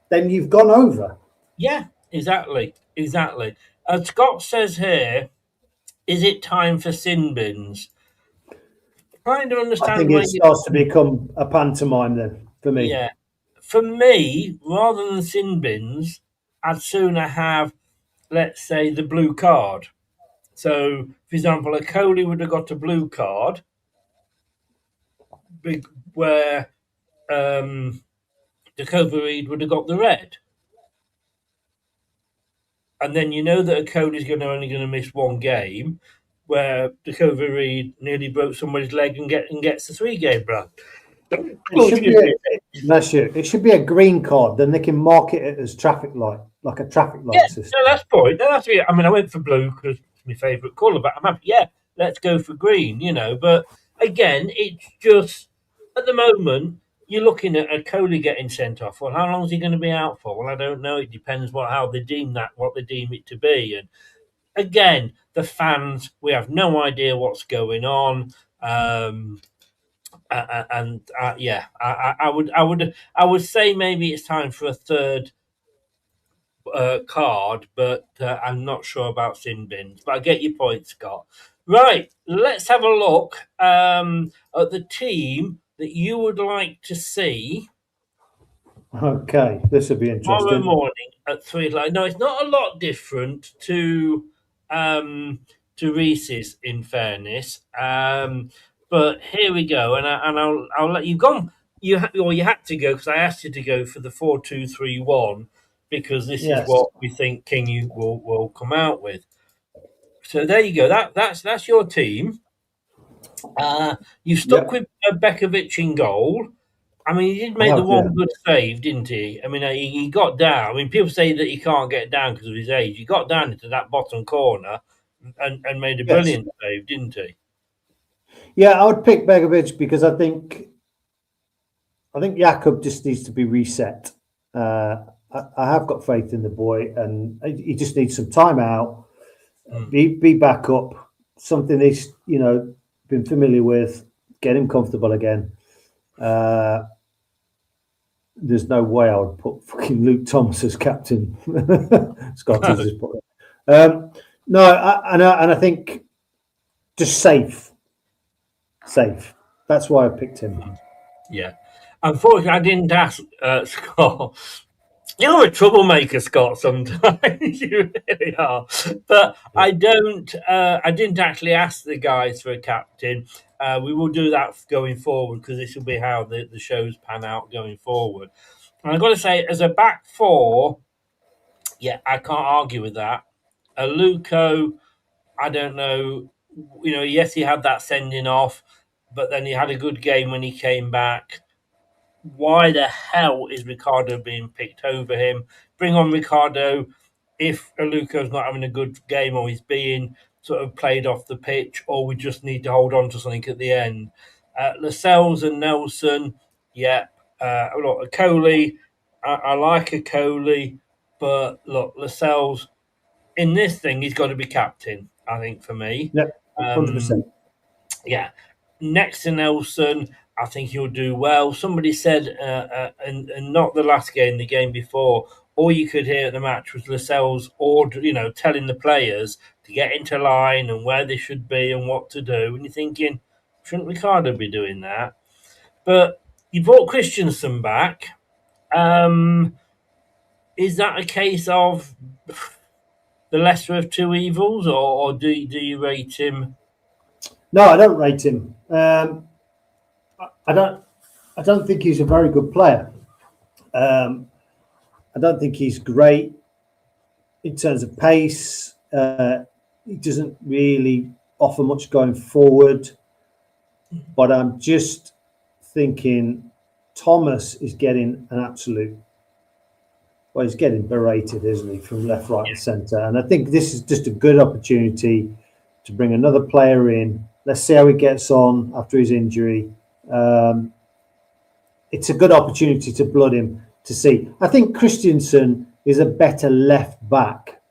then you've gone over. Yeah, exactly. Scott says here, is it time for sin bins? Trying to understand. I think it starts to become a pantomime then for me. Yeah, for me, rather than sin bins, I'd sooner have, let's say, the blue card. So, for example, a Coley would have got a blue card, where Dakota Reed would have got the red. And then you know that a Coley's only going to miss one game, where Dakota Reed nearly broke somebody's leg and gets a 3-game ban. It should be a green card. Then they can market it as traffic light, like a traffic light system. No, that's point. No, that's it. I mean, I went for blue because it's my favourite colour, but I'm happy. Yeah, let's go for green. But again, it's just at the moment you're looking at a Coley getting sent off. Well, how long is he going to be out for? Well, I don't know. It depends how they deem that, what they deem it to be. And again, the fans, we have no idea what's going on. I would say maybe it's time for a third card, but I'm not sure about sin bins. But I get your point, Scott. Right, let's have a look at the team that you would like to see. Okay, this would be interesting. Tomorrow morning at 3 o'clock. No, it's not a lot different to Reese's, in fairness. But here we go, and I'll let you go. You had to go because I asked you to go for the 4-2-3-1 because this is what we think King will come out with. So there you go. That's your team. You stuck with Bekovic in goal. I mean, he did make one good save, didn't he? I mean, he got down. I mean, people say that he can't get down because of his age. He got down into that bottom corner and made a brilliant save, didn't he? Yeah, I would pick Begovic because I think Jakub just needs to be reset. I have got faith in the boy, and he just needs some time out, be back up, something he's been familiar with, get him comfortable again. There's no way I would put fucking Luke Thomas as captain. Scott has just put it. No, I think just safe. That's why I picked him. Yeah. Unfortunately, I didn't ask Scott. You're a troublemaker, Scott. Sometimes you really are. But I didn't actually ask the guys for a captain. We will do that going forward because this will be how the shows pan out going forward. And I've got to say, as a back four, yeah, I can't argue with that. Luco, I don't know. Yes, he had that sending off, but then he had a good game when he came back. Why the hell is Ricardo being picked over him? Bring on Ricardo if Aluko's not having a good game or he's being sort of played off the pitch, or we just need to hold on to something at the end. Lascelles and Nelson, look, Coley, I like a Coley, but look, Lascelles, in this thing, he's got to be captain, I think, for me. Yeah, 100%. Yeah. Next to Nelson, I think he'll do well. Somebody said, and not the last game, the game before, all you could hear at the match was Lascelles telling the players to get into line and where they should be and what to do. And you're thinking, shouldn't Ricardo be doing that? But, You brought Christensen back. Is that a case of the lesser of two evils, or do you rate him? No, I don't rate him. I don't think he's a very good player. I don't think he's great in terms of pace. He doesn't really offer much going forward. But I'm just thinking Thomas is getting an absolute. Well, he's getting berated, isn't he, from left, right, and centre? And I think this is just a good opportunity to bring another player in. Let's see how he gets on after his injury. It's a good opportunity to blood him to see. I think Christensen is a better left back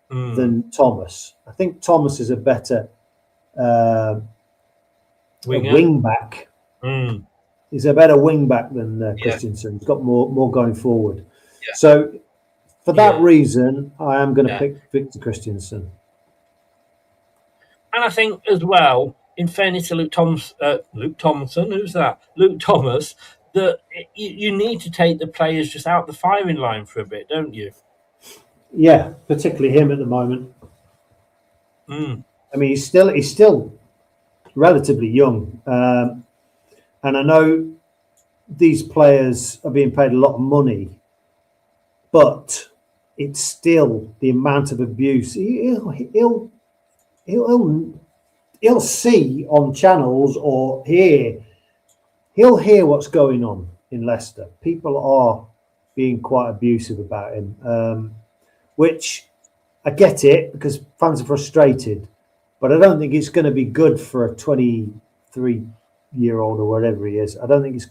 than Thomas. I think Thomas is a better wing back. He's a better wing back than Christensen. He's got more going forward. Yeah. So for that reason, I am going to pick Victor Christensen. And I think as well, in fairness to Luke Thompson, who's that? Luke Thomas, that you need to take the players just out the firing line for a bit, don't you? Yeah, particularly him at the moment. I mean, he's still relatively young, and I know these players are being paid a lot of money, but it's still the amount of abuse. He'll see on channels or he'll hear what's going on in Leicester. People are being quite abusive about him, which I get it because fans are frustrated, but I don't think it's going to be good for a 23-year-old or whatever he is. I don't think it's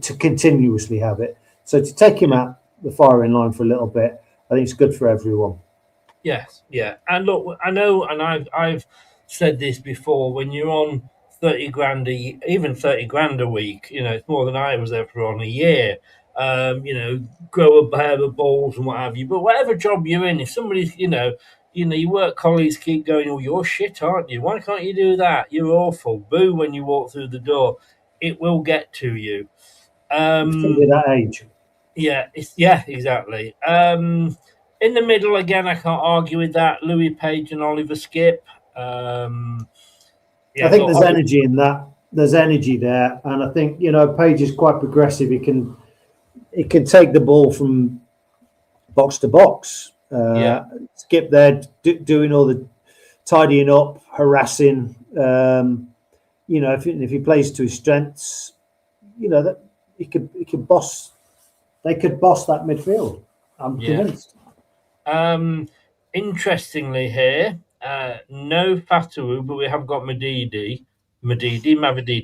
to continuously have it. So to take him out the firing line for a little bit, I think it's good for everyone. Yes, yeah. And look, I know, and I've said this before, when you're on 30 grand, even 30 grand a week, it's more than I was ever on a year. Grow a pair of balls and what have you. But whatever job you're in, if somebody's, your work colleagues keep going, "Oh, you're shit, aren't you? Why can't you do that? You're awful." Boo when you walk through the door. It will get to you. Particularly that age. Yeah, exactly. In the middle, again, I can't argue with that. Louis Page and Oliver Skip. I think there's energy in that. There's energy there, and I think Page is quite progressive. He can take the ball from box to box. Skip there, doing all the tidying up, harassing. If he plays to his strengths, that he could boss. They could boss that midfield. I'm convinced. Interestingly here, no Fatawu, but we have got Mavididi.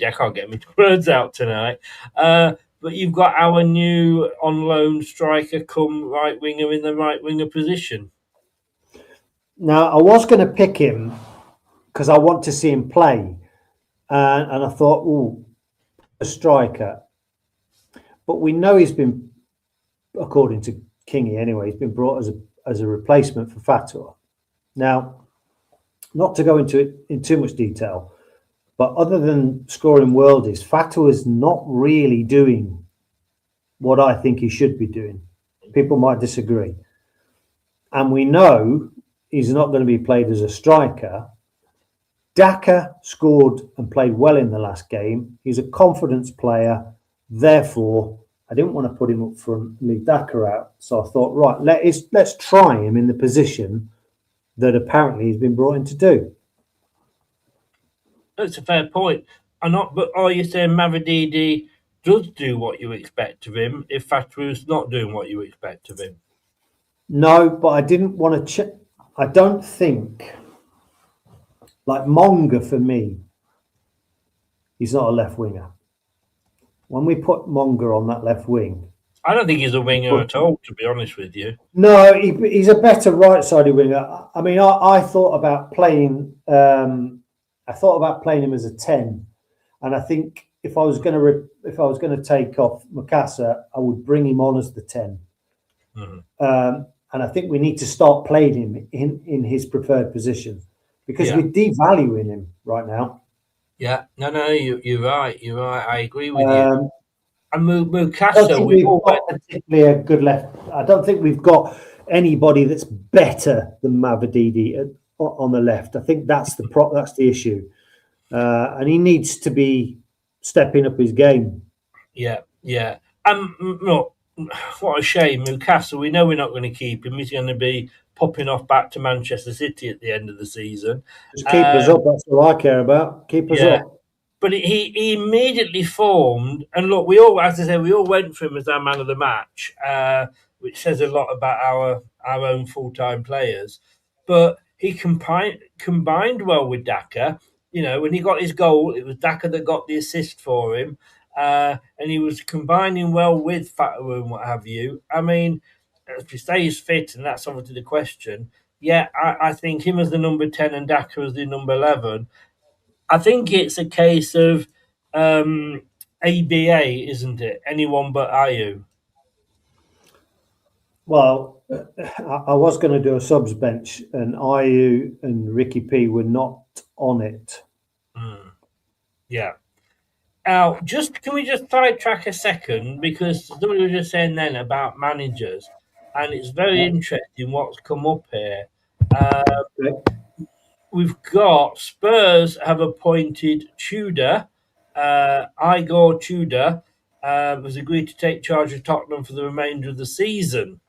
I can't get my words out tonight. But you've got our new on loan striker come right winger in the right winger position. Now, I was going to pick him because I want to see him play. And I thought, a striker. But we know he's been, according to Kingy anyway, he's been brought as a replacement for Fatawu. Now, not to go into it in too much detail, but other than scoring worldies, Fatawu is not really doing what I think he should be doing. People might disagree. And we know he's not going to be played as a striker. Daka scored and played well in the last game. He's a confidence player. Therefore, I didn't want to put him up front and leave Daka out. So I thought, right, let's try him in the position that apparently he's been brought in to do. That's a fair point. But are you saying Mavididi does do what you expect of him if Fatawu's not doing what you expect of him? No, but I didn't want to I don't think, like Monga for me, he's not a left winger. When we put Monga on that left wing, I don't think he's a winger at all, to be honest with you. No, he's a better right-sided winger. I mean, I thought about playing. I thought about playing him as a 10, and I think if I was going to take off Makasa, I would bring him on as the 10. Mm-hmm. And I think we need to start playing him in his preferred position because we're devaluing him right now. Yeah, no, you're right. You're right. I agree with you. And I don't Mukasa, think we we've all got particularly a good left. I don't think we've got anybody that's better than Mavididi on the left. I think that's the issue, and he needs to be stepping up his game. Yeah. Look, what a shame. Newcastle, we know we're not going to keep him. He's going to be popping off back to Manchester City at the end of the season. Just keep us up. That's all I care about. Keep us Yeah. up. But he immediately formed, and look, we all, as I said, we all went for him as our man of the match, which says a lot about our own full-time players. But he combined well with Daka. You know, when he got his goal, it was Daka that got the assist for him, and he was combining well with Fatawu and what have you. I mean, if he stays fit, and that's obviously the question. Yeah, I think him as the number 10 and Daka as the number 11. I think it's a case of ABA, isn't it? Anyone but Ayu. Well, I was going to do a subs bench, and Ayu and Ricky P were not on it. Yeah. Now, can we just sidetrack a second, because somebody was just saying then about managers, and it's very interesting what's come up here. We've got Spurs have appointed Tudor, Igor Tudor, has agreed to take charge of Tottenham for the remainder of the season.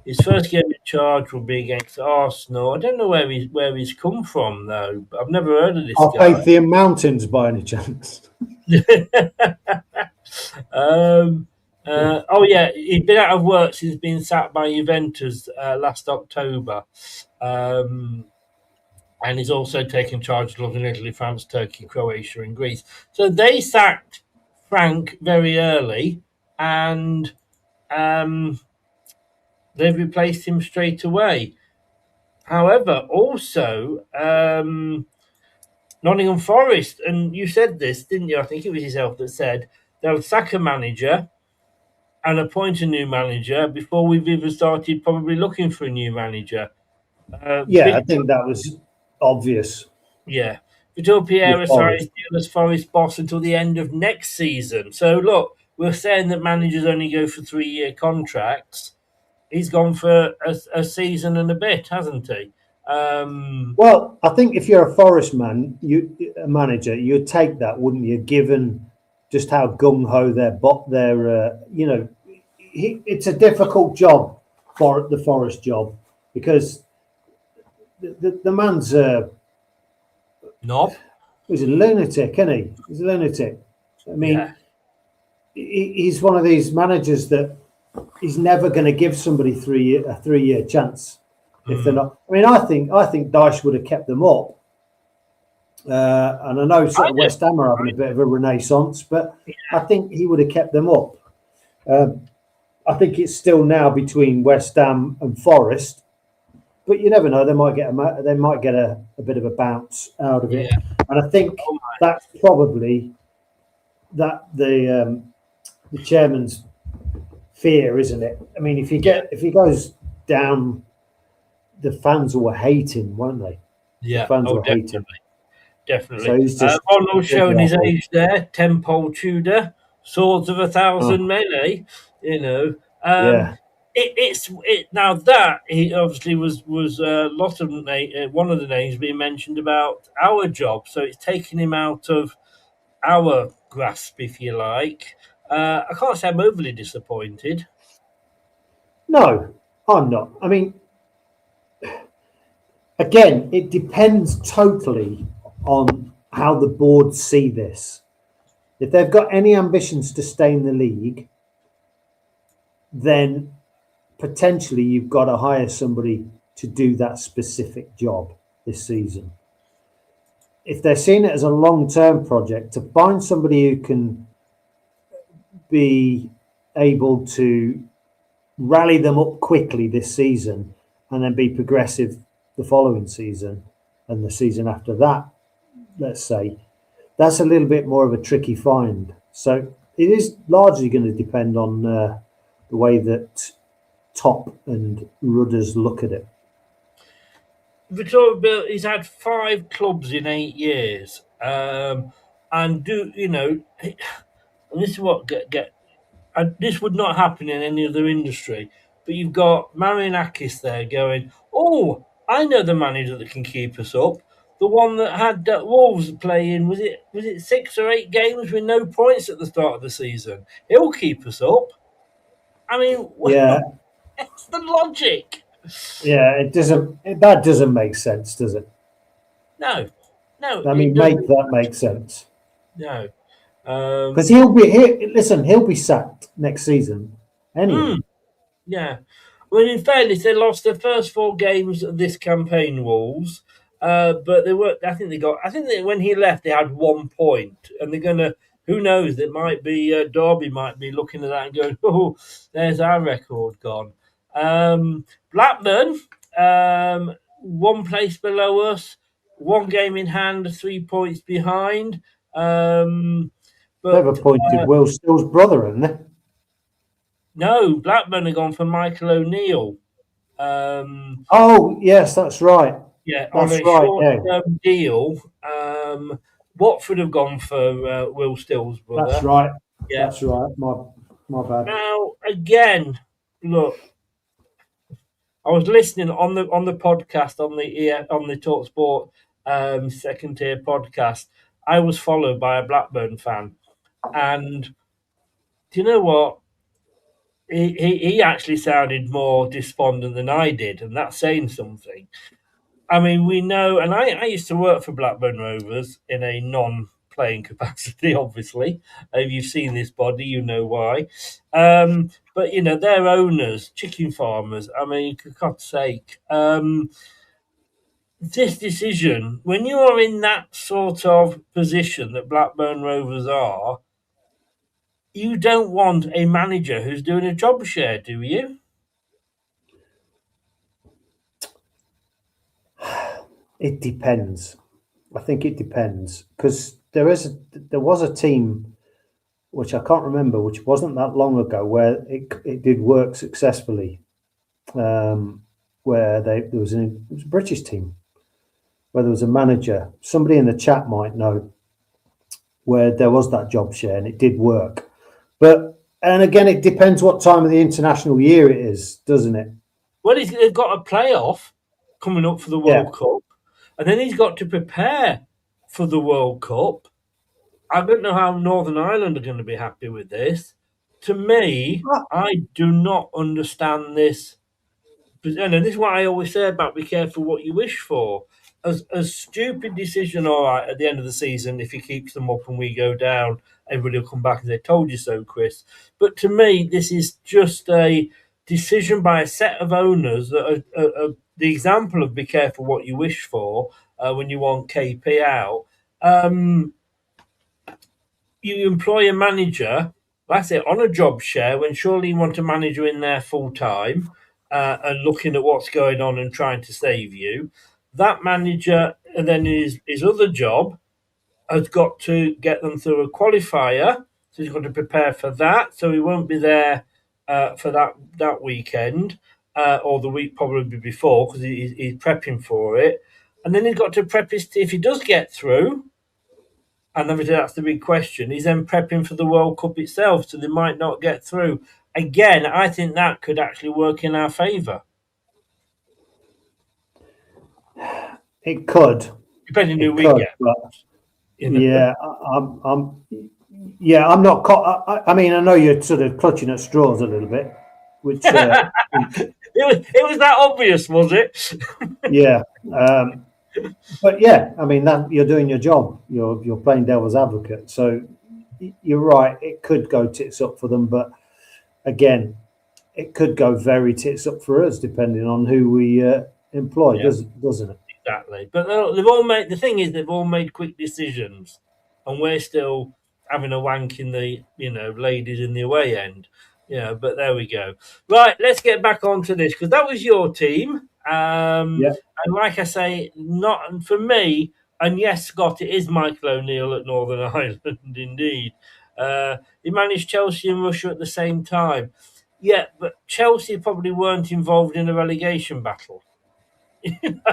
His first game in charge will be against Arsenal. I don't know where he's come from though. I've never heard of this guy. Carpathian Mountains, by any chance? Oh yeah, he'd been out of work since being sacked by Juventus last October, and he's also taken charge of London, Italy, France, Turkey, Croatia, and Greece. So they sacked Frank very early, and they've replaced him straight away. However, also Nottingham Forest, and you said this, didn't you? I think it was yourself that said they'll sack a manager and appoint a new manager before we've even started probably looking for a new manager. I think that was obvious. Yeah. Vitor Pereira signs as Forest boss until the end of next season. So, look, we're saying that managers only go for 3-year contracts. He's gone for a season and a bit, hasn't he? Well, I think if you're a Forest a manager, you'd take that, wouldn't you? Given just how gung ho they're it's a difficult job for the Forest job, because the man's he's a lunatic, isn't he? He's a lunatic. I mean, he's one of these managers that he's never going to give somebody a 3-year chance if they're not. I mean, I think Dyche would have kept them up, and I know sort of West Ham are having a bit of a renaissance, but I think he would have kept them up. I think it's still now between West Ham and Forest, but you never know. They might get a bit of a bounce out of it, and I think that's probably the chairman's fear, isn't it? I mean, if he goes down, the fans will hate him, won't they? Yeah, the fans will hate him. Definitely. So he's just Ronald showing his age there. 10-pole Tudor, swords of 1,000 men, eh? You know. Now that he obviously was a lot of one of the names being mentioned about our job, so it's taken him out of our grasp, if you like. I can't say I'm overly disappointed. No, I'm not. I mean, again, it depends totally on how the board see this. If they've got any ambitions to stay in the league, then potentially you've got to hire somebody to do that specific job this season. If they're seeing it as a long-term project, to find somebody who can be able to rally them up quickly this season and then be progressive the following season and the season after that, let's say, that's a little bit more of a tricky find. So it is largely going to depend on the way that Top and Rudders look at it. Vitor, he's had 5 clubs in 8 years. I and and this is what this would not happen in any other industry. But you've got Marianakis there going, oh, I know the manager that can keep us up. The one that had Wolves playing, was it 6 or 8 games with no points at the start of the season? He'll keep us up. I mean, Yeah, what's the logic? yeah. It doesn't. That doesn't make sense, does it? No, I it mean, doesn't. make that make sense. No. Because he'll be here. Listen, he'll be sacked next season anyway. Yeah. Well, in fairness, they lost their first 4 games of this campaign, Wolves. But they were. I think that when he left, they had 1 point, and they're gonna. Who knows? It might be Derby might be looking at that and going, "Oh, there's our record gone." Blackburn, 1 place below us, 1 game in hand, 3 points behind. They've But appointed Will Still's brother, haven't they? no, Blackburn have gone for Michael O'Neill. Oh, yes, that's right. Yeah, on That's a right. Yeah, short-term deal. Watford have gone for Will Still's brother. that's right. Yeah. That's right. My bad. Now again, look, I was listening on the podcast on the TalkSport second tier podcast. I was followed by a Blackburn fan, and do you know what? He actually sounded more despondent than I did, and that's saying something. I mean, we know, and I used to work for Blackburn Rovers in a non-playing capacity, obviously. If you've seen this body, you know why. But, their owners, chicken farmers, I mean, for God's sake, this decision, when you are in that sort of position that Blackburn Rovers are, you don't want a manager who's doing a job share, do you? It depends. I think it depends because there was a team which I can't remember, which wasn't that long ago, where it did work successfully. Where it was a British team, where there was a manager. Somebody in the chat might know where there was that job share and it did work. And again, it depends what time of the international year it is, doesn't it? Well, they've got a playoff coming up for the World Cup, and then he's got to prepare for the World Cup. I don't know how Northern Ireland are going to be happy with this. To me, I do not understand this. And this is what I always say about be careful what you wish for. A stupid decision, all right, at the end of the season, if he keeps them up and we go down, everybody will come back and say, told you so, Chris. But to me, this is just a decision by a set of owners that are the example of be careful what you wish for when you want KP out. You employ a manager, that's it, on a job share, when surely you want a manager in there full time and looking at what's going on and trying to save you. That manager, and then his other job, has got to get them through a qualifier. So he's got to prepare for that. So he won't be there for that weekend or the week probably before because he's prepping for it. And then he's got to prep if he does get through. And obviously that's the big question. He's then prepping for the World Cup itself, so they might not get through. Again, I think that could actually work in our favour. It could, depending who we get. Yeah, I'm not. I mean, I know you're sort of clutching at straws a little bit, which it was that obvious, was it? Yeah. But yeah, I mean that you're doing your job. You're playing devil's advocate. So you're right. It could go tits up for them, but again, it could go very tits up for us, depending on who we employ, doesn't it? Exactly. But they've all made. The thing is, they've all made quick decisions, and we're still having a wank in the ladies in the away end. But there we go. Right, let's get back onto this because that was your team. And like I say, not for me. And yes, Scott, it is Michael O'Neill at Northern Ireland, indeed. He managed Chelsea and Russia at the same time. Yeah, but Chelsea probably weren't involved in a relegation battle.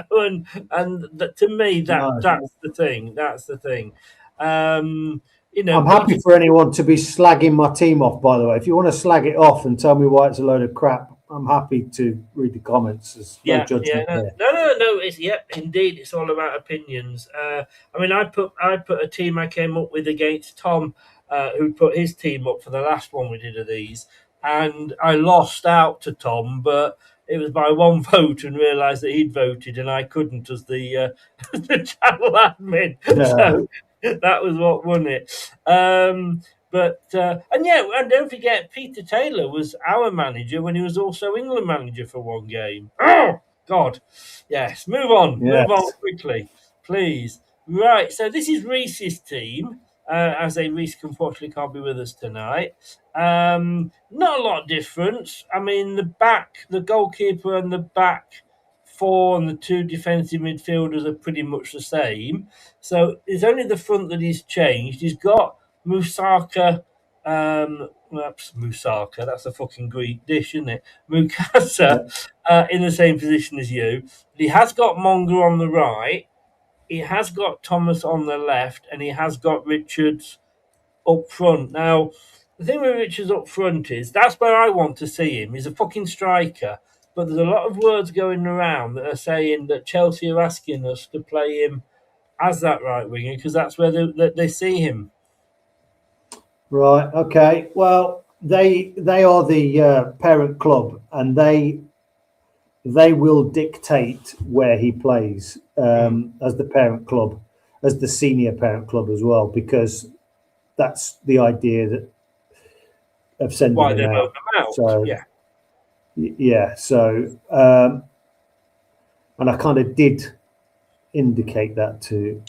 And to me, that's the thing. That's the thing. I'm happy for anyone to be slagging my team off, by the way. If you want to slag it off and tell me why it's a load of crap, I'm happy to read the comments. There's no judgment there. No. It's indeed. It's all about opinions. I put a team I came up with against Tom, who put his team up for the last one we did of these, and I lost out to Tom, but it was by one vote, and realised that he'd voted and I couldn't as the the channel admin. Yeah. So that was what won it. And don't forget, Peter Taylor was our manager when he was also England manager for one game. Oh God, yes. Move on quickly, please. Right, so this is Reese's team. As Reese unfortunately can't be with us tonight. Not a lot of difference. I mean, the goalkeeper and the back four and the two defensive midfielders are pretty much the same. So it's only the front that he's changed. He's got Musaka. Musaka, that's a fucking Greek dish, isn't it? Mukasa in the same position as you. But he has got Monga on the right. He has got Thomas on the left, and he has got Richards up front. Now, the thing with Richards up front is that's where I want to see him. He's a fucking striker, but there's a lot of words going around that are saying that Chelsea are asking us to play him as that right winger because that's where they see him. Right. Okay. Well, they are the parent club, and they will dictate where he plays as the parent club, as the senior parent club as well, because that's the idea of sending him out. So, yeah. So, and I kind of did indicate that to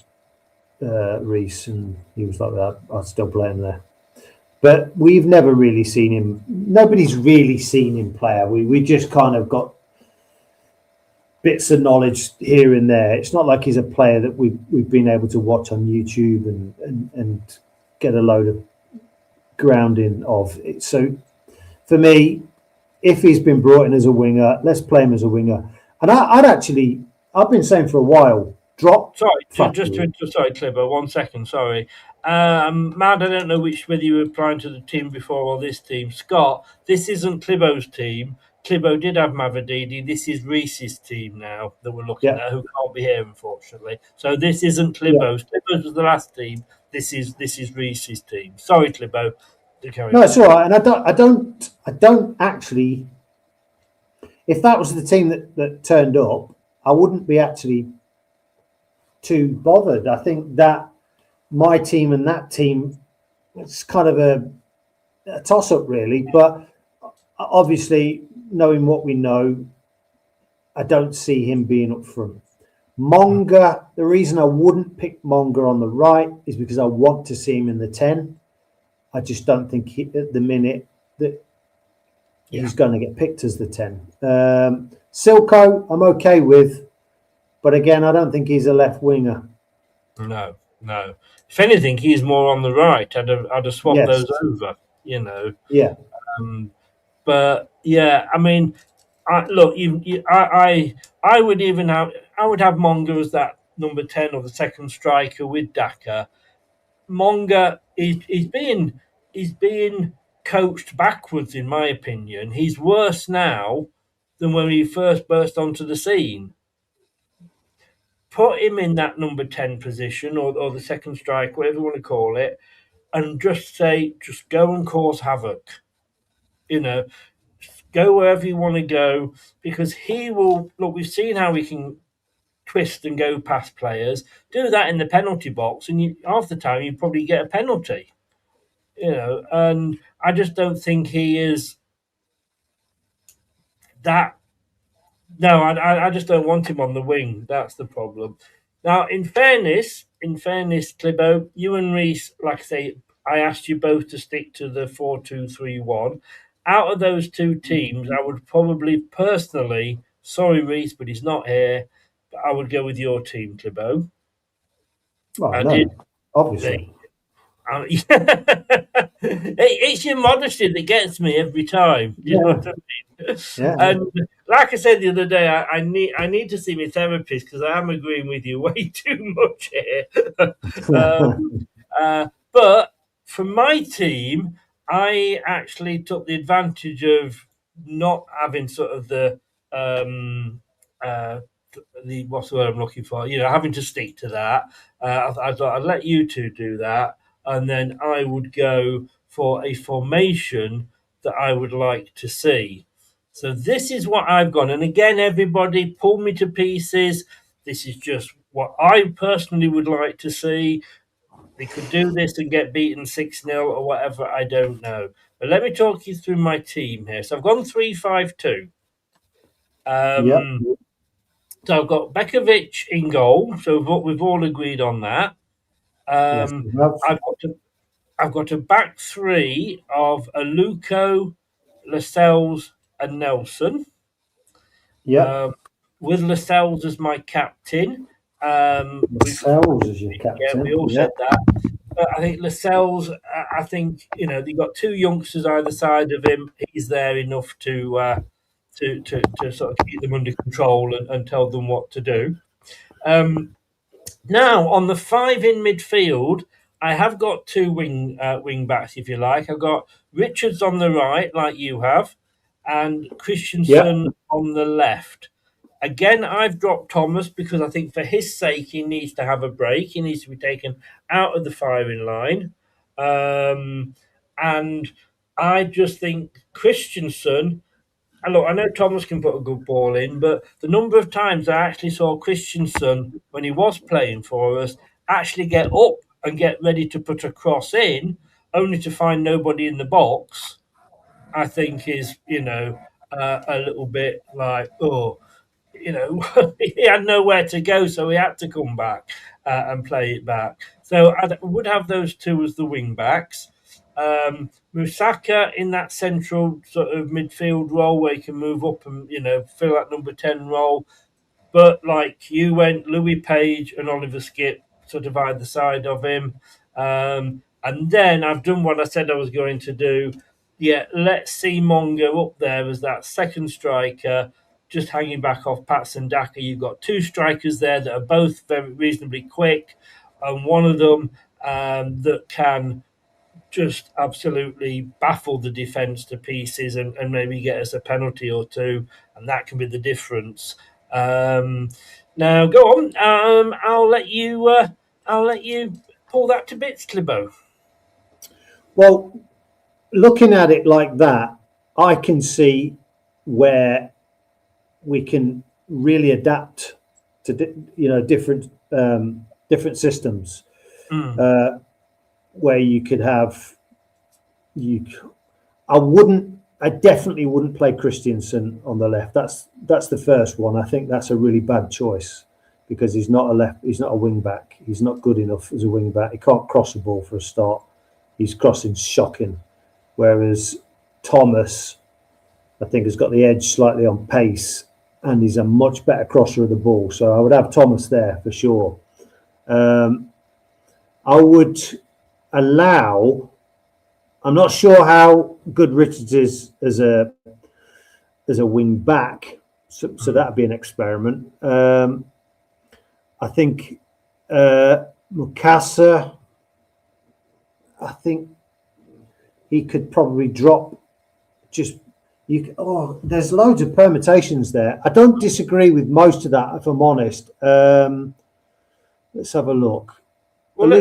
Reese, and he was like, "I'd still play him there." But we've never really seen him. Nobody's really seen him play. We just kind of got bits of knowledge here and there. It's not like he's a player that we've been able to watch on YouTube and get a load of grounding of it. So for me, if he's been brought in as a winger, let's play him as a winger. And I've been saying for a while, drop. Sorry, Clibber, 1 second, sorry. Mad, I don't know whether you were applying to the team before or this team. Scott, this isn't Clibbo's team. Clibbo did have Mavadidi. This is Reese's team now that we're looking at, who can't be here, unfortunately. So this isn't Clibbo's. Clibbo's was the last team. This is Reese's team. Sorry, Clibbo. No, it's all right. And I don't actually. If that was the team that turned up, I wouldn't be actually too bothered. I think that my team and that team, it's kind of a toss-up, really. But obviously, knowing what we know, I don't see him being up front. Monga, the reason I wouldn't pick Monga on the right is because I want to see him in the 10. I just don't think at the minute that he's going to get picked as the 10. Silko, I'm okay with. But again, I don't think he's a left winger. No. If anything, he's more on the right. I'd have swapped those over, Yeah. But yeah, I mean, I would have Monga as that number 10 or the second striker with Daka. Monga he's being coached backwards, in my opinion. He's worse now than when he first burst onto the scene. Put him in that number 10 position or the second strike, whatever you want to call it, and just go and cause havoc. Go wherever you want to go, because he will. Look, we've seen how he can twist and go past players. Do that in the penalty box, and half the time you probably get a penalty. And I just don't think he is that. No, I just don't want him on the wing. That's the problem. Now, in fairness, Clibbo, you and Reese, like I say, I asked you both to stick to the 4-2-3-1. Out of those two teams, I would probably personally, sorry Reese, but he's not here, but I would go with your team, Clibbo. Well, obviously. It's your modesty that gets me every time. You know what I mean? Yeah. And like I said the other day, I need to see my therapist because I am agreeing with you way too much here. But for my team, I actually took the advantage of not having sort of uh, the what's the word I'm looking for? Having to stick to that. I thought I'd let you two do that, and then I would go for a formation that I would like to see. So this is what I've gone. And again, everybody pull me to pieces. This is just what I personally would like to see. They could do this and get beaten 6-0 or whatever, I don't know. But let me talk you through my team here. So I've gone 3-5-2. Yep. So I've got Bekovic in goal. So we've all agreed on that. Yes, we have. I've got a back three of Aluko, Lascelles, and Nelson. Yep. With Lascelles as my captain. Lascelles as your captain. Yeah, we all said that. But I think Lascelles, I think, they've got two youngsters either side of him. He's there enough to sort of keep them under control and tell them what to do. Now, on the 5 in midfield, I have got two wing backs, if you like. I've got Richards on the right, like you have, and Christensen on the left. Again, I've dropped Thomas because I think for his sake, he needs to have a break. He needs to be taken out of the firing line. And I just think Christensen, and look, I know Thomas can put a good ball in, but the number of times I actually saw Christensen, when he was playing for us, actually get up and get ready to put a cross in, only to find nobody in the box, I think is, a little bit like, he had nowhere to go, so he had to come back and play it back. So I would have those two as the wing backs. Musaka in that central sort of midfield role where he can move up and fill that number 10 role. But like you went, Louis Page and Oliver Skip sort of either side of him. And then I've done what I said I was going to do. Yeah, let's see Mongo up there as that second striker, just hanging back off Patson Daka. You've got two strikers there that are both very reasonably quick, and one of them that can just absolutely baffle the defence to pieces and maybe get us a penalty or two, and that can be the difference. Now, go on. I'll let you pull that to bits, Clibo. Well, looking at it like that, I can see where we can really adapt to different systems. Where you could have I definitely wouldn't play Christensen on the left. That's the first one. I think that's a really bad choice because he's not a wing back. He's not good enough as a wing back. He can't cross the ball for a start. His crossing's shocking. Whereas Thomas, I think, has got the edge slightly on pace and he's a much better crosser of the ball. So I would have Thomas there for sure. I would allow. I'm not sure how good Richards is as a wing back, so that'd be an experiment. I think Mukasa. I think he could probably drop. There's loads of permutations there. I don't disagree with most of that, if I'm honest. Let's have a look. Well,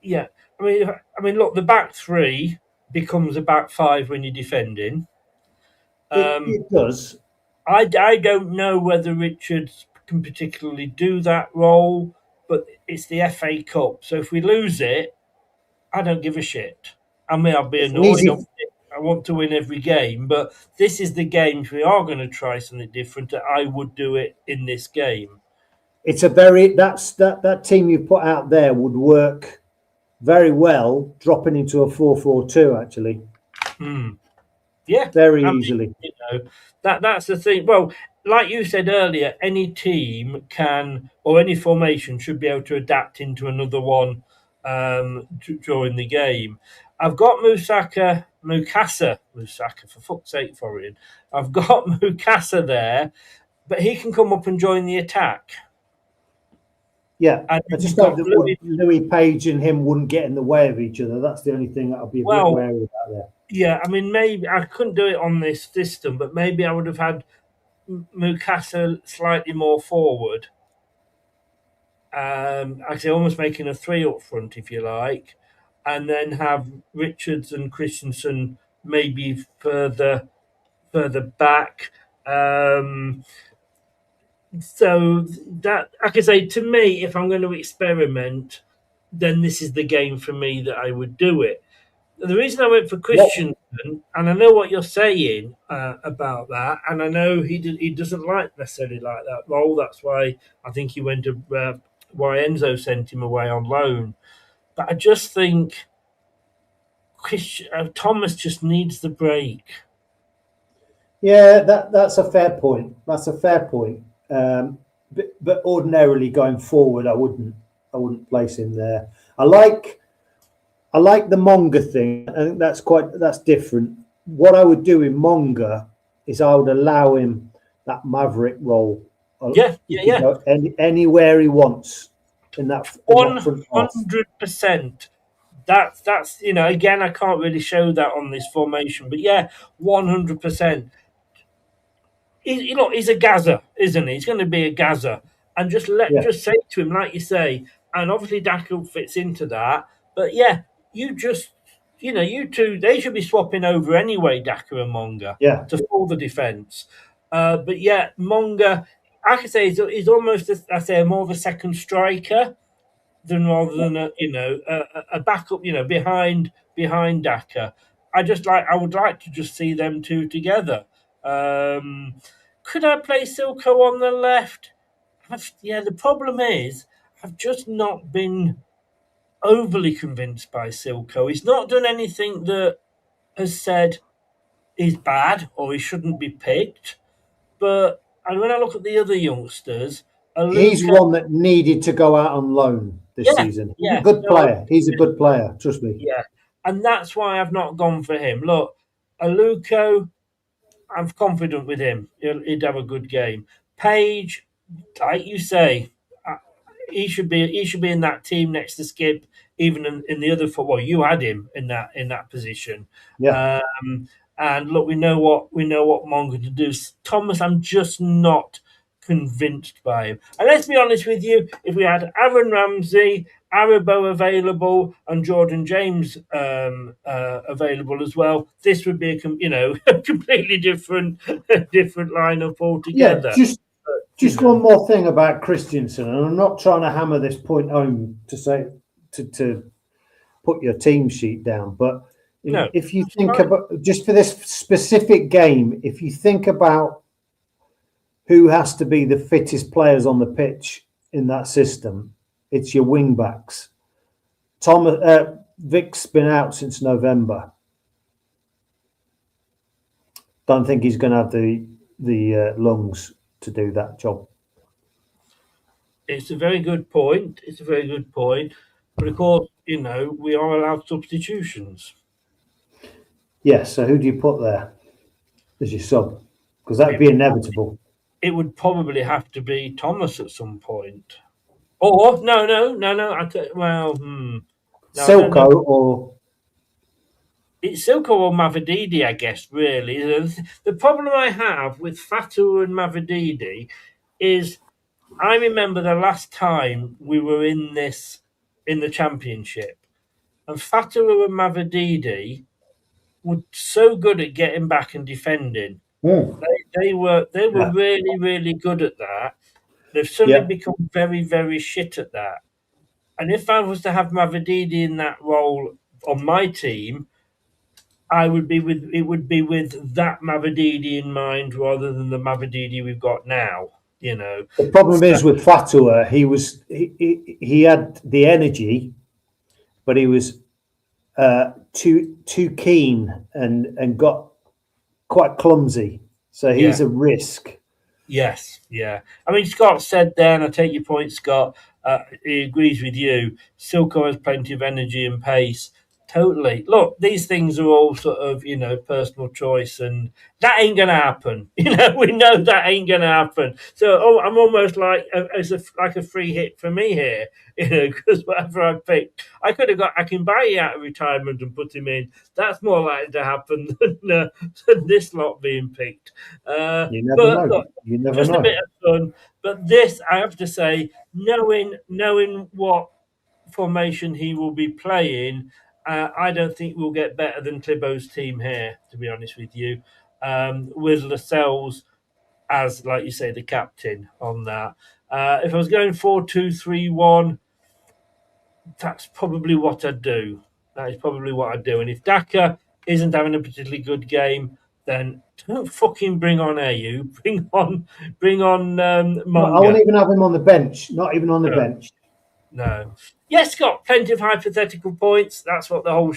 yeah. I mean, look, the back three becomes a back five when you're defending. It does. I don't know whether Richards can particularly do that role, but it's the FA Cup. So if we lose it, I don't give a shit. I mean, I'll be annoyed. I want to win every game, but this is the game. If we are going to try something different, I would do it in this game. It's that team you put out there would work very well dropping into a 4-4-2 actually. Yeah, very easily. That's the thing. Well, like you said earlier, any team can, or any formation should be able to adapt into another one during the game. I've got Mukasa, for fuck's sake, Florian. I've got Mukasa there, but he can come up and join the attack. Yeah, And I then just you've hope got that Louis. Louis Page and him wouldn't get in the way of each other. That's the only thing that I'll be a bit Well, wary about there. yeah, I mean, maybe I couldn't do it on this system, but maybe I would have had Mukasa slightly more forward. Actually, almost making a three up front, if you like, and then have Richards and Christensen maybe further back. So that, like I say, to me, if I'm going to experiment, then this is the game for me that I would do it. The reason I went for What? Christensen, and I know what you're saying about that, and I know he doesn't necessarily like that role. That's why I think he went to why Enzo sent him away on loan. But I just think Thomas just needs the break. Yeah, that's a fair point. That's a fair point. But ordinarily going forward, I wouldn't place him there. I like the Monga thing. I think that's different. What I would do in Monga is I would allow him that maverick role. Yeah, He yeah, can yeah. go anywhere he wants in that front half. 100%. That's again, I can't really show that on this formation, but yeah, 100%. He's a Gaza, isn't he? He's going to be a Gaza, and Yeah, just say to him, like you say, and obviously Daka fits into that. But yeah, you two, they should be swapping over anyway, Daka and Monga, yeah, to fill the defence. But yeah, Monga, I could say he's almost, more of a second striker than rather than a backup, behind Daka. I would like to just see them two together. Could I play Silko on the left? The problem is I've just not been overly convinced by Silko. He's not done anything that has said he's bad or he shouldn't be picked. But and when I look at the other youngsters, he's Aluka, one that needed to go out on loan this yeah, season. He's a yeah, good no, player. He's a good player. Trust me. yeah, and that's why I've not gone for him. Look, Aluko, I'm confident with him. He'd have a good game. Page, like you say, uh, he should be in that team next to Skip. Even in the other football, you had him in that position. Yeah. And look, we know what Monga to do. Thomas, I'm just not convinced by him. And let's be honest with you, if we had Aaron Ramsey, Aribo available, and Jordan James available as well, this would be a completely different lineup Yeah, altogether. just one more thing about Christensen, and I'm not trying to hammer this point home to say to put your team sheet down, but No, if you that's think fine. about just for this specific game, if you think about who has to be the fittest players on the pitch in that system, it's your wing backs. Vic's been out since November. Don't think he's going to have the lungs to do that job. It's a very good point. It's a very good point. But of course, we are allowed substitutions. Yes. So who do you put there as your sub? Because that would be inevitable. It would probably have to be Thomas at some point. Or no. No, Silko or it's Silko or Mavididi, I guess. Really, the problem I have with Fatu and Mavididi is I remember the last time we were in the championship, and Fatu and Mavididi were so good at getting back and defending. They were yeah, really, really good at that. They've suddenly yeah. become very, very shit at that. And if I was to have Mavididi in that role on my team, it would be with that Mavididi in mind rather than the Mavididi we've got now. The problem So, is with Fatua, he had the energy, but he was too keen and got quite clumsy. So he's yeah, a risk. yes, yeah. I mean, Scott said there, and I take your point, Scott. He agrees with you. Silko has plenty of energy and pace. Totally. Look, these things are all sort of, personal choice, and that ain't going to happen. We know that ain't going to happen. So I'm almost like like a free hit for me here, because whatever I pick, I can buy you out of retirement and put him in. That's more likely to happen than this lot being picked. You never But know. look, You never just a know. bit of fun. But this, I have to say, knowing what formation he will be playing, I don't think we'll get better than Clibo's team here, to be honest with you, with Lascelles as, like you say, the captain on that. If I was going 4-2-3-1, that's probably what I'd do. That is probably what I'd do. And if Daka isn't having a particularly good game, then don't fucking bring on AU. Bring on I Monga. won't even have him on the bench. Not even on the bench. No. Yes, got plenty of hypothetical points. That's what the whole,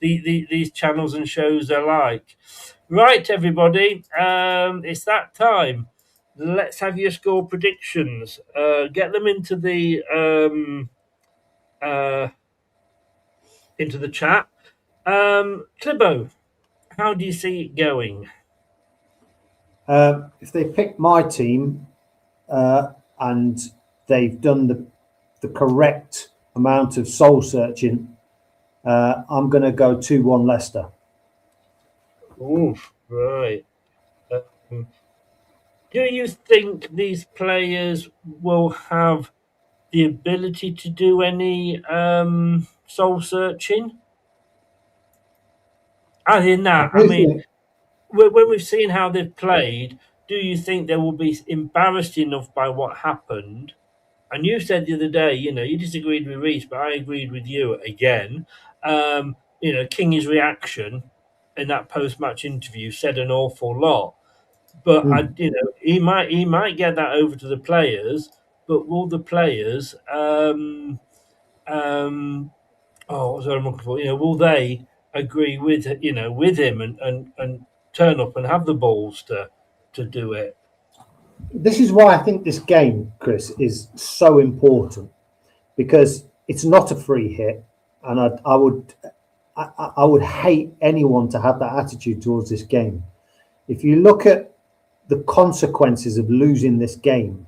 these channels and shows are like. Right, everybody, it's that time. Let's have your score predictions. Get them into the chat. Clibo, how do you see it going? If they pick my team and they've done the correct amount of soul searching, I'm going to go 2-1 Leicester. Oof, right. Do you think these players will have the ability to do any soul searching? As in that, I mean, when we've seen how they've played, do you think they will be embarrassed enough by what happened? And you said the other day, you disagreed with Reece, but I agreed with you again. King's reaction in that post-match interview said an awful lot. But he might get that over to the players. But will the players? What's what I'm looking for? Will they agree with with him and turn up and have the balls to do it? This is why I think this game, Chris, is so important, because it's not a free hit, and I would hate anyone to have that attitude towards this game. If you look at the consequences of losing this game,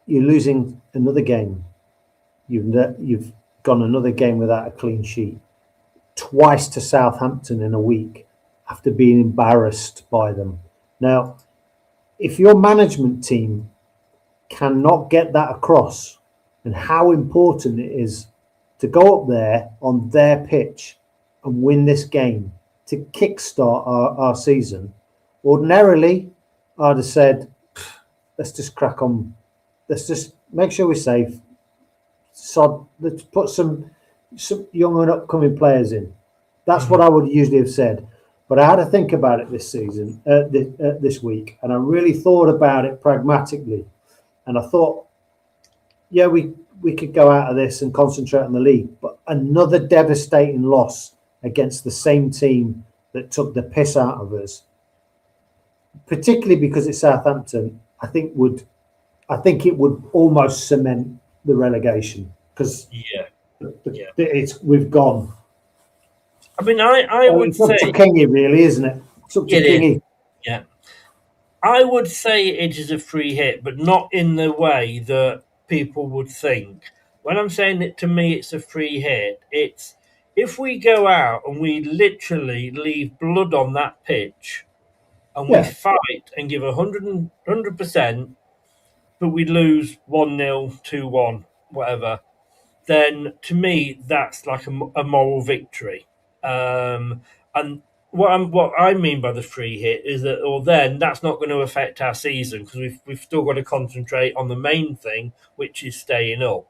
you're losing another game. You've gone another game without a clean sheet, twice to Southampton in a week after being embarrassed by them. Now, if your management team cannot get that across, and how important it is to go up there on their pitch and win this game to kickstart our season, ordinarily I'd have said, let's just crack on. Let's just make sure we're safe. Let's put some young and upcoming players in. That's what I would usually have said. But I had to think about it this season, this week, and I really thought about it pragmatically. And I thought, yeah, we could go out of this and concentrate on the league. But another devastating loss against the same team that took the piss out of us, particularly because it's Southampton, I think it would almost cement the relegation, because we've gone. I mean, I would it's up say to Kingy, really, isn't it? It's up to Kingy. Yeah, I would say it is a free hit, but not in the way that people would think. When I'm saying it, to me, it's a free hit. It's if we go out and we literally leave blood on that pitch, and we fight and give 100%, but we lose 1-0, 2-1, whatever, then to me that's like a moral victory. And what I mean by the free hit is that, then that's not going to affect our season, because we've still got to concentrate on the main thing, which is staying up.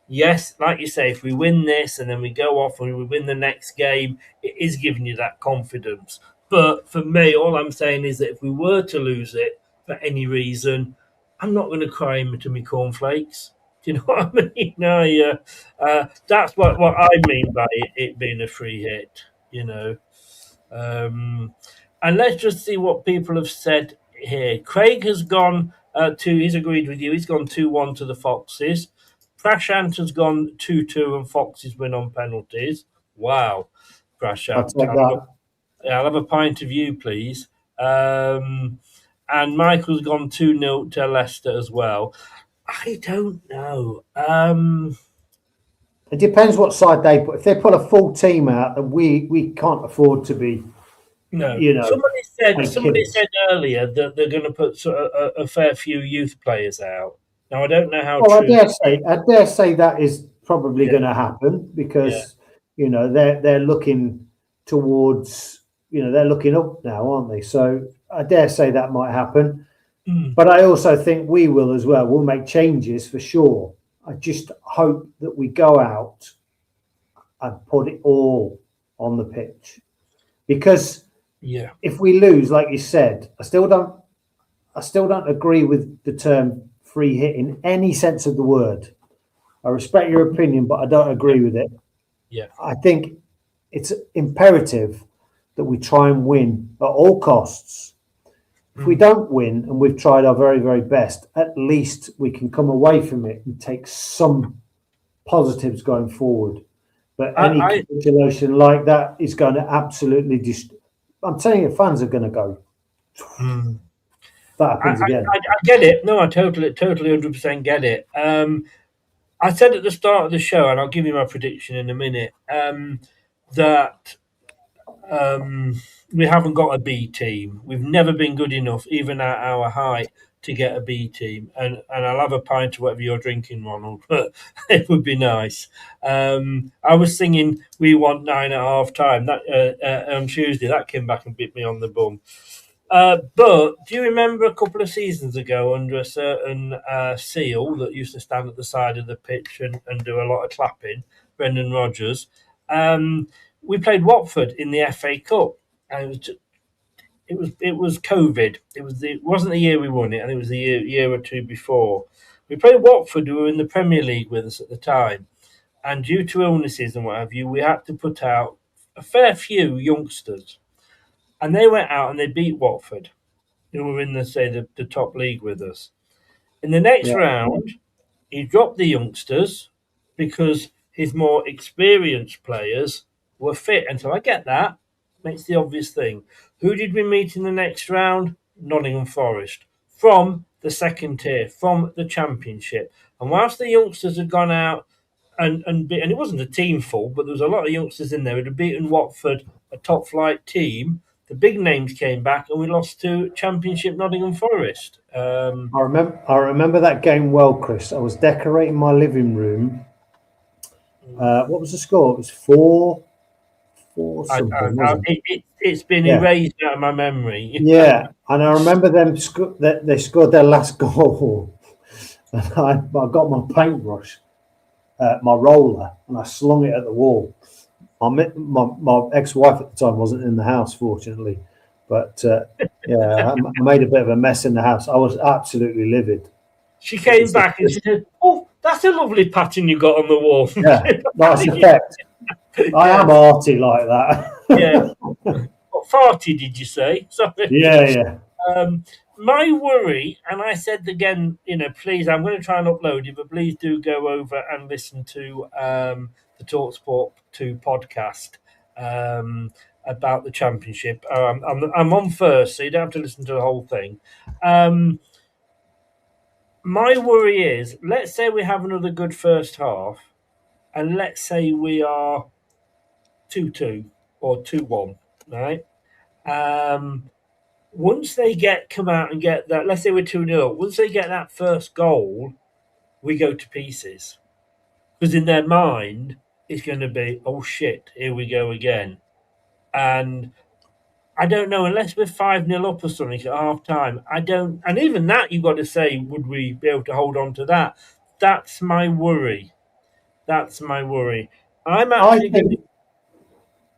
Yes, like you say, if we win this and then we go off and we win the next game, it is giving you that confidence. But for me, all I'm saying is that if we were to lose it for any reason, I'm not going to cry into my cornflakes. Do you know what I mean? No, that's what I mean by it being a free hit. And let's just see what people have said here. Craig has gone he's agreed with you. He's gone 2-1 to the Foxes. Prashant has gone 2-2 and Fox's win on penalties. Wow, I'll Prashant. take that. I'll have a pint of you, please. And Michael's gone 2-0 to Leicester as well. I don't know. It depends what side they put. If they put a full team out, then we can't afford to be, No. you know, Somebody said earlier that they're going to put a fair few youth players out. Now I don't know how Well, true. I dare say that is probably Yeah. going to happen because they're looking towards, they're looking up now, aren't they? So I dare say that might happen. But I also think we will as well. We'll make changes for sure. I just hope that we go out and put it all on the pitch, because if we lose, like you said, I still don't agree with the term free hit in any sense of the word. I respect your opinion, but I don't agree with it. Yeah. I think it's imperative that we try and win at all costs. If we don't win and we've tried our very, very best, at least we can come away from it and take some positives going forward. But any capitulation like that is going to absolutely I'm telling you, fans are going to go. That happens again. I get it. No, I totally 100% get it. I said at the start of the show, and I'll give you my prediction in a minute, that we haven't got a B team. We've never been good enough, even at our height, to get a B team. And I'll have a pint of whatever you're drinking, Ronald, but it would be nice. I was singing "We Want 9 at half time" that on Tuesday. That came back and bit me on the bum. But do you remember a couple of seasons ago, under a certain seal that used to stand at the side of the pitch and do a lot of clapping, Brendan Rodgers? We played Watford in the FA Cup, and it was COVID. It wasn't the year we won it, and it was the year or two before. We played Watford, who were in the Premier League with us at the time, and due to illnesses and what have you, we had to put out a fair few youngsters. And they went out and they beat Watford, who were in the top league with us. In the next round, he dropped the youngsters because his more experienced players were fit. And so I get that. Makes the obvious thing. Who did we meet in the next round? Nottingham Forest. From the second tier, from the Championship. And whilst the youngsters had gone out and it wasn't a team full, but there was a lot of youngsters in there who had beaten Watford, a top flight team. The big names came back, and we lost to Championship Nottingham Forest. I remember that game well, Chris. I was decorating my living room. What was the score? It was 4 something. It's been erased out of my memory. Yeah, and I remember them. They scored their last goal, and I got my paintbrush, my roller, and I slung it at the wall. My ex-wife at the time wasn't in the house, fortunately, but I made a bit of a mess in the house. I was absolutely livid. She came back and she said, "Oh, that's a lovely pattern you got on the wall." Yeah, nice effect. I am arty like that. Yeah. What, farty, did you say? Sorry. Yeah. My worry, and I said again, please, I'm going to try and upload it, but please do go over and listen to the TalkSport 2 podcast about the Championship. I'm on first, so you don't have to listen to the whole thing. My worry is, let's say we have another good first half, and let's say we are 2-2 or 2-1, right? Once they come out and get that, let's say we're 2-0, once they get that first goal, we go to pieces. Because in their mind, it's going to be, oh shit, here we go again. And I don't know, unless we're 5-0 up or something at half time, and even that you've got to say, would we be able to hold on to that? That's my worry. I'm actually going to...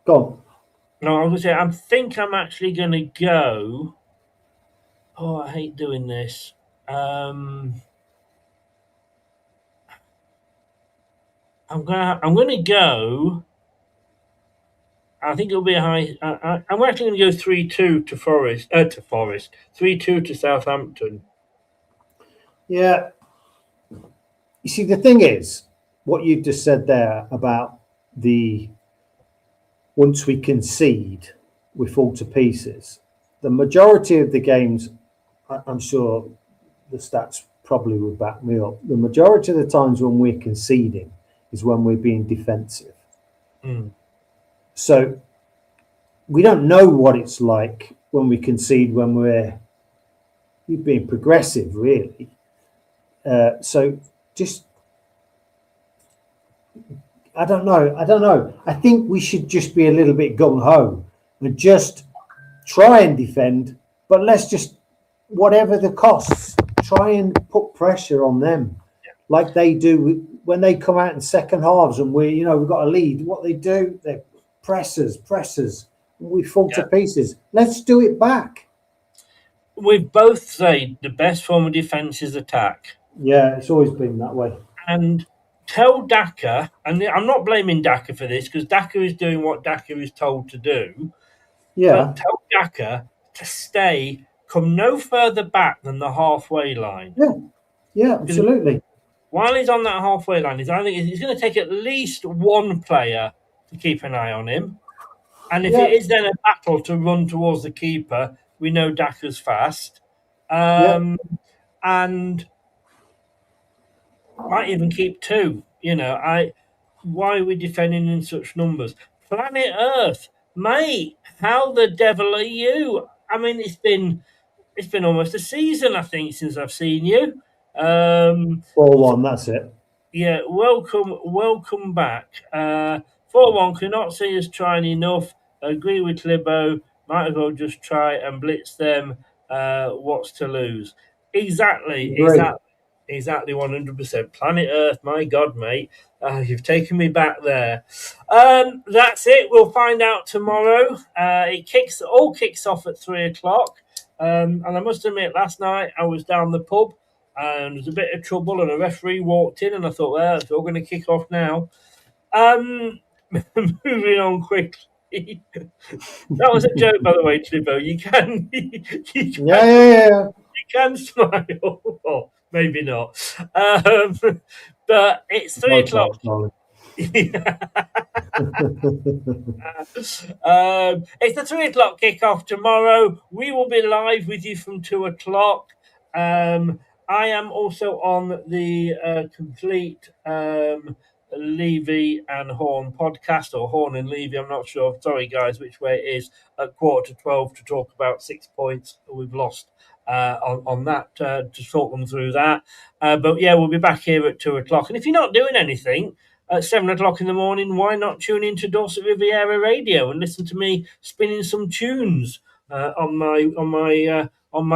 Go on. No, I was going to say, I think I'm actually going to go... Oh, I hate doing this. I'm gonna go. I think it'll be a high. I'm actually going to go 3-2 to Forest. 3-2 to Southampton. Yeah. You see, the thing is, what you just said there about once we concede, we fall to pieces. The majority of the games, I'm sure the stats probably would back me up. The majority of the times when we're conceding is when we're being defensive. So we don't know what it's like when we concede, when we're being progressive, really. So just, I don't know. I think we should just be a little bit gung-ho and just try and defend, but let's just, whatever the costs, try and put pressure on them like they do when they come out in second halves and we've got a lead. What they do, they presses, we fall to pieces. Let's do it back. We've both said the best form of defence is attack. Yeah, it's always been that way. And tell Daka, and I'm not blaming Daka for this because Daka is doing what Daka is told to do. Yeah. But tell Daka to come no further back than the halfway line. Yeah, absolutely. While he's on that halfway line, I think he's going to take at least one player to keep an eye on him. And if it is then a battle to run towards the keeper, we know Daka's fast. And might even keep two. Why are we defending in such numbers? Planet Earth, mate, how the devil are you? I mean, it's been almost a season, I think, since I've seen you. 4-1, that's it. Yeah, welcome back. 4-1, cannot see us trying enough. Agree with Clibbo. Might as well just try and blitz them. What's to lose? Exactly, 100%. Planet Earth, my God, mate. You've taken me back there. That's it. We'll find out tomorrow. It kicks off at 3:00. And I must admit, last night I was down the pub and there was a bit of trouble and a referee walked in and I thought, well, it's all going to kick off now. Moving on quickly. That was a joke, by the way, Clibbo. You can smile. Or maybe not. But it's 3:00. It's the 3:00 kickoff tomorrow. We will be live with you from 2:00. I am also on the complete Levy and Horn podcast, or Horn and Levy, I'm not sure. Sorry, guys, which way it is, at 11:45 to talk about 6 points we've lost on that, to talk them through that. But yeah, we'll be back here at 2:00. And if you're not doing anything at 7:00 in the morning, why not tune into Dorset Riviera Radio and listen to me spinning some tunes on my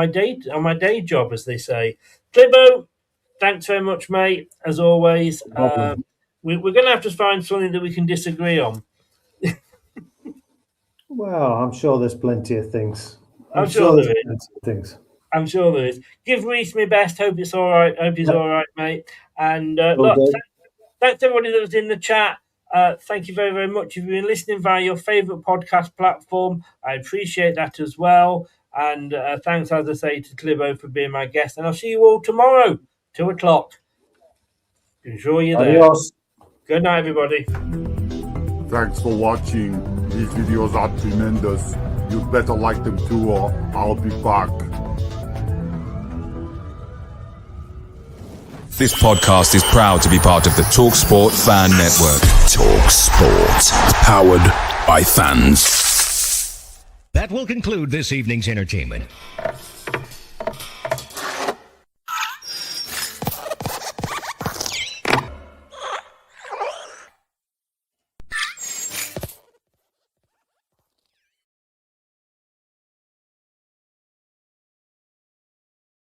day job, as they say. Clibbo, thanks very much, mate. As always, we're going to have to find something that we can disagree on. Well, I'm sure there's plenty of things. I'm sure there is. Give Reese my best. Hope it's all right. Hope he's all right, mate. And thanks everybody that was in the chat. Thank you very, very much. If you've been listening via your favourite podcast platform, I appreciate that as well. And thanks, as I say, to Clibbo for being my guest. And I'll see you all tomorrow, 2:00. Enjoy you there. Adios. Good night, everybody. Thanks for watching. These videos are tremendous. You'd better like them too, or I'll be back. This podcast is proud to be part of the TalkSport Fan Network. TalkSport. Powered by fans. That will conclude this evening's entertainment.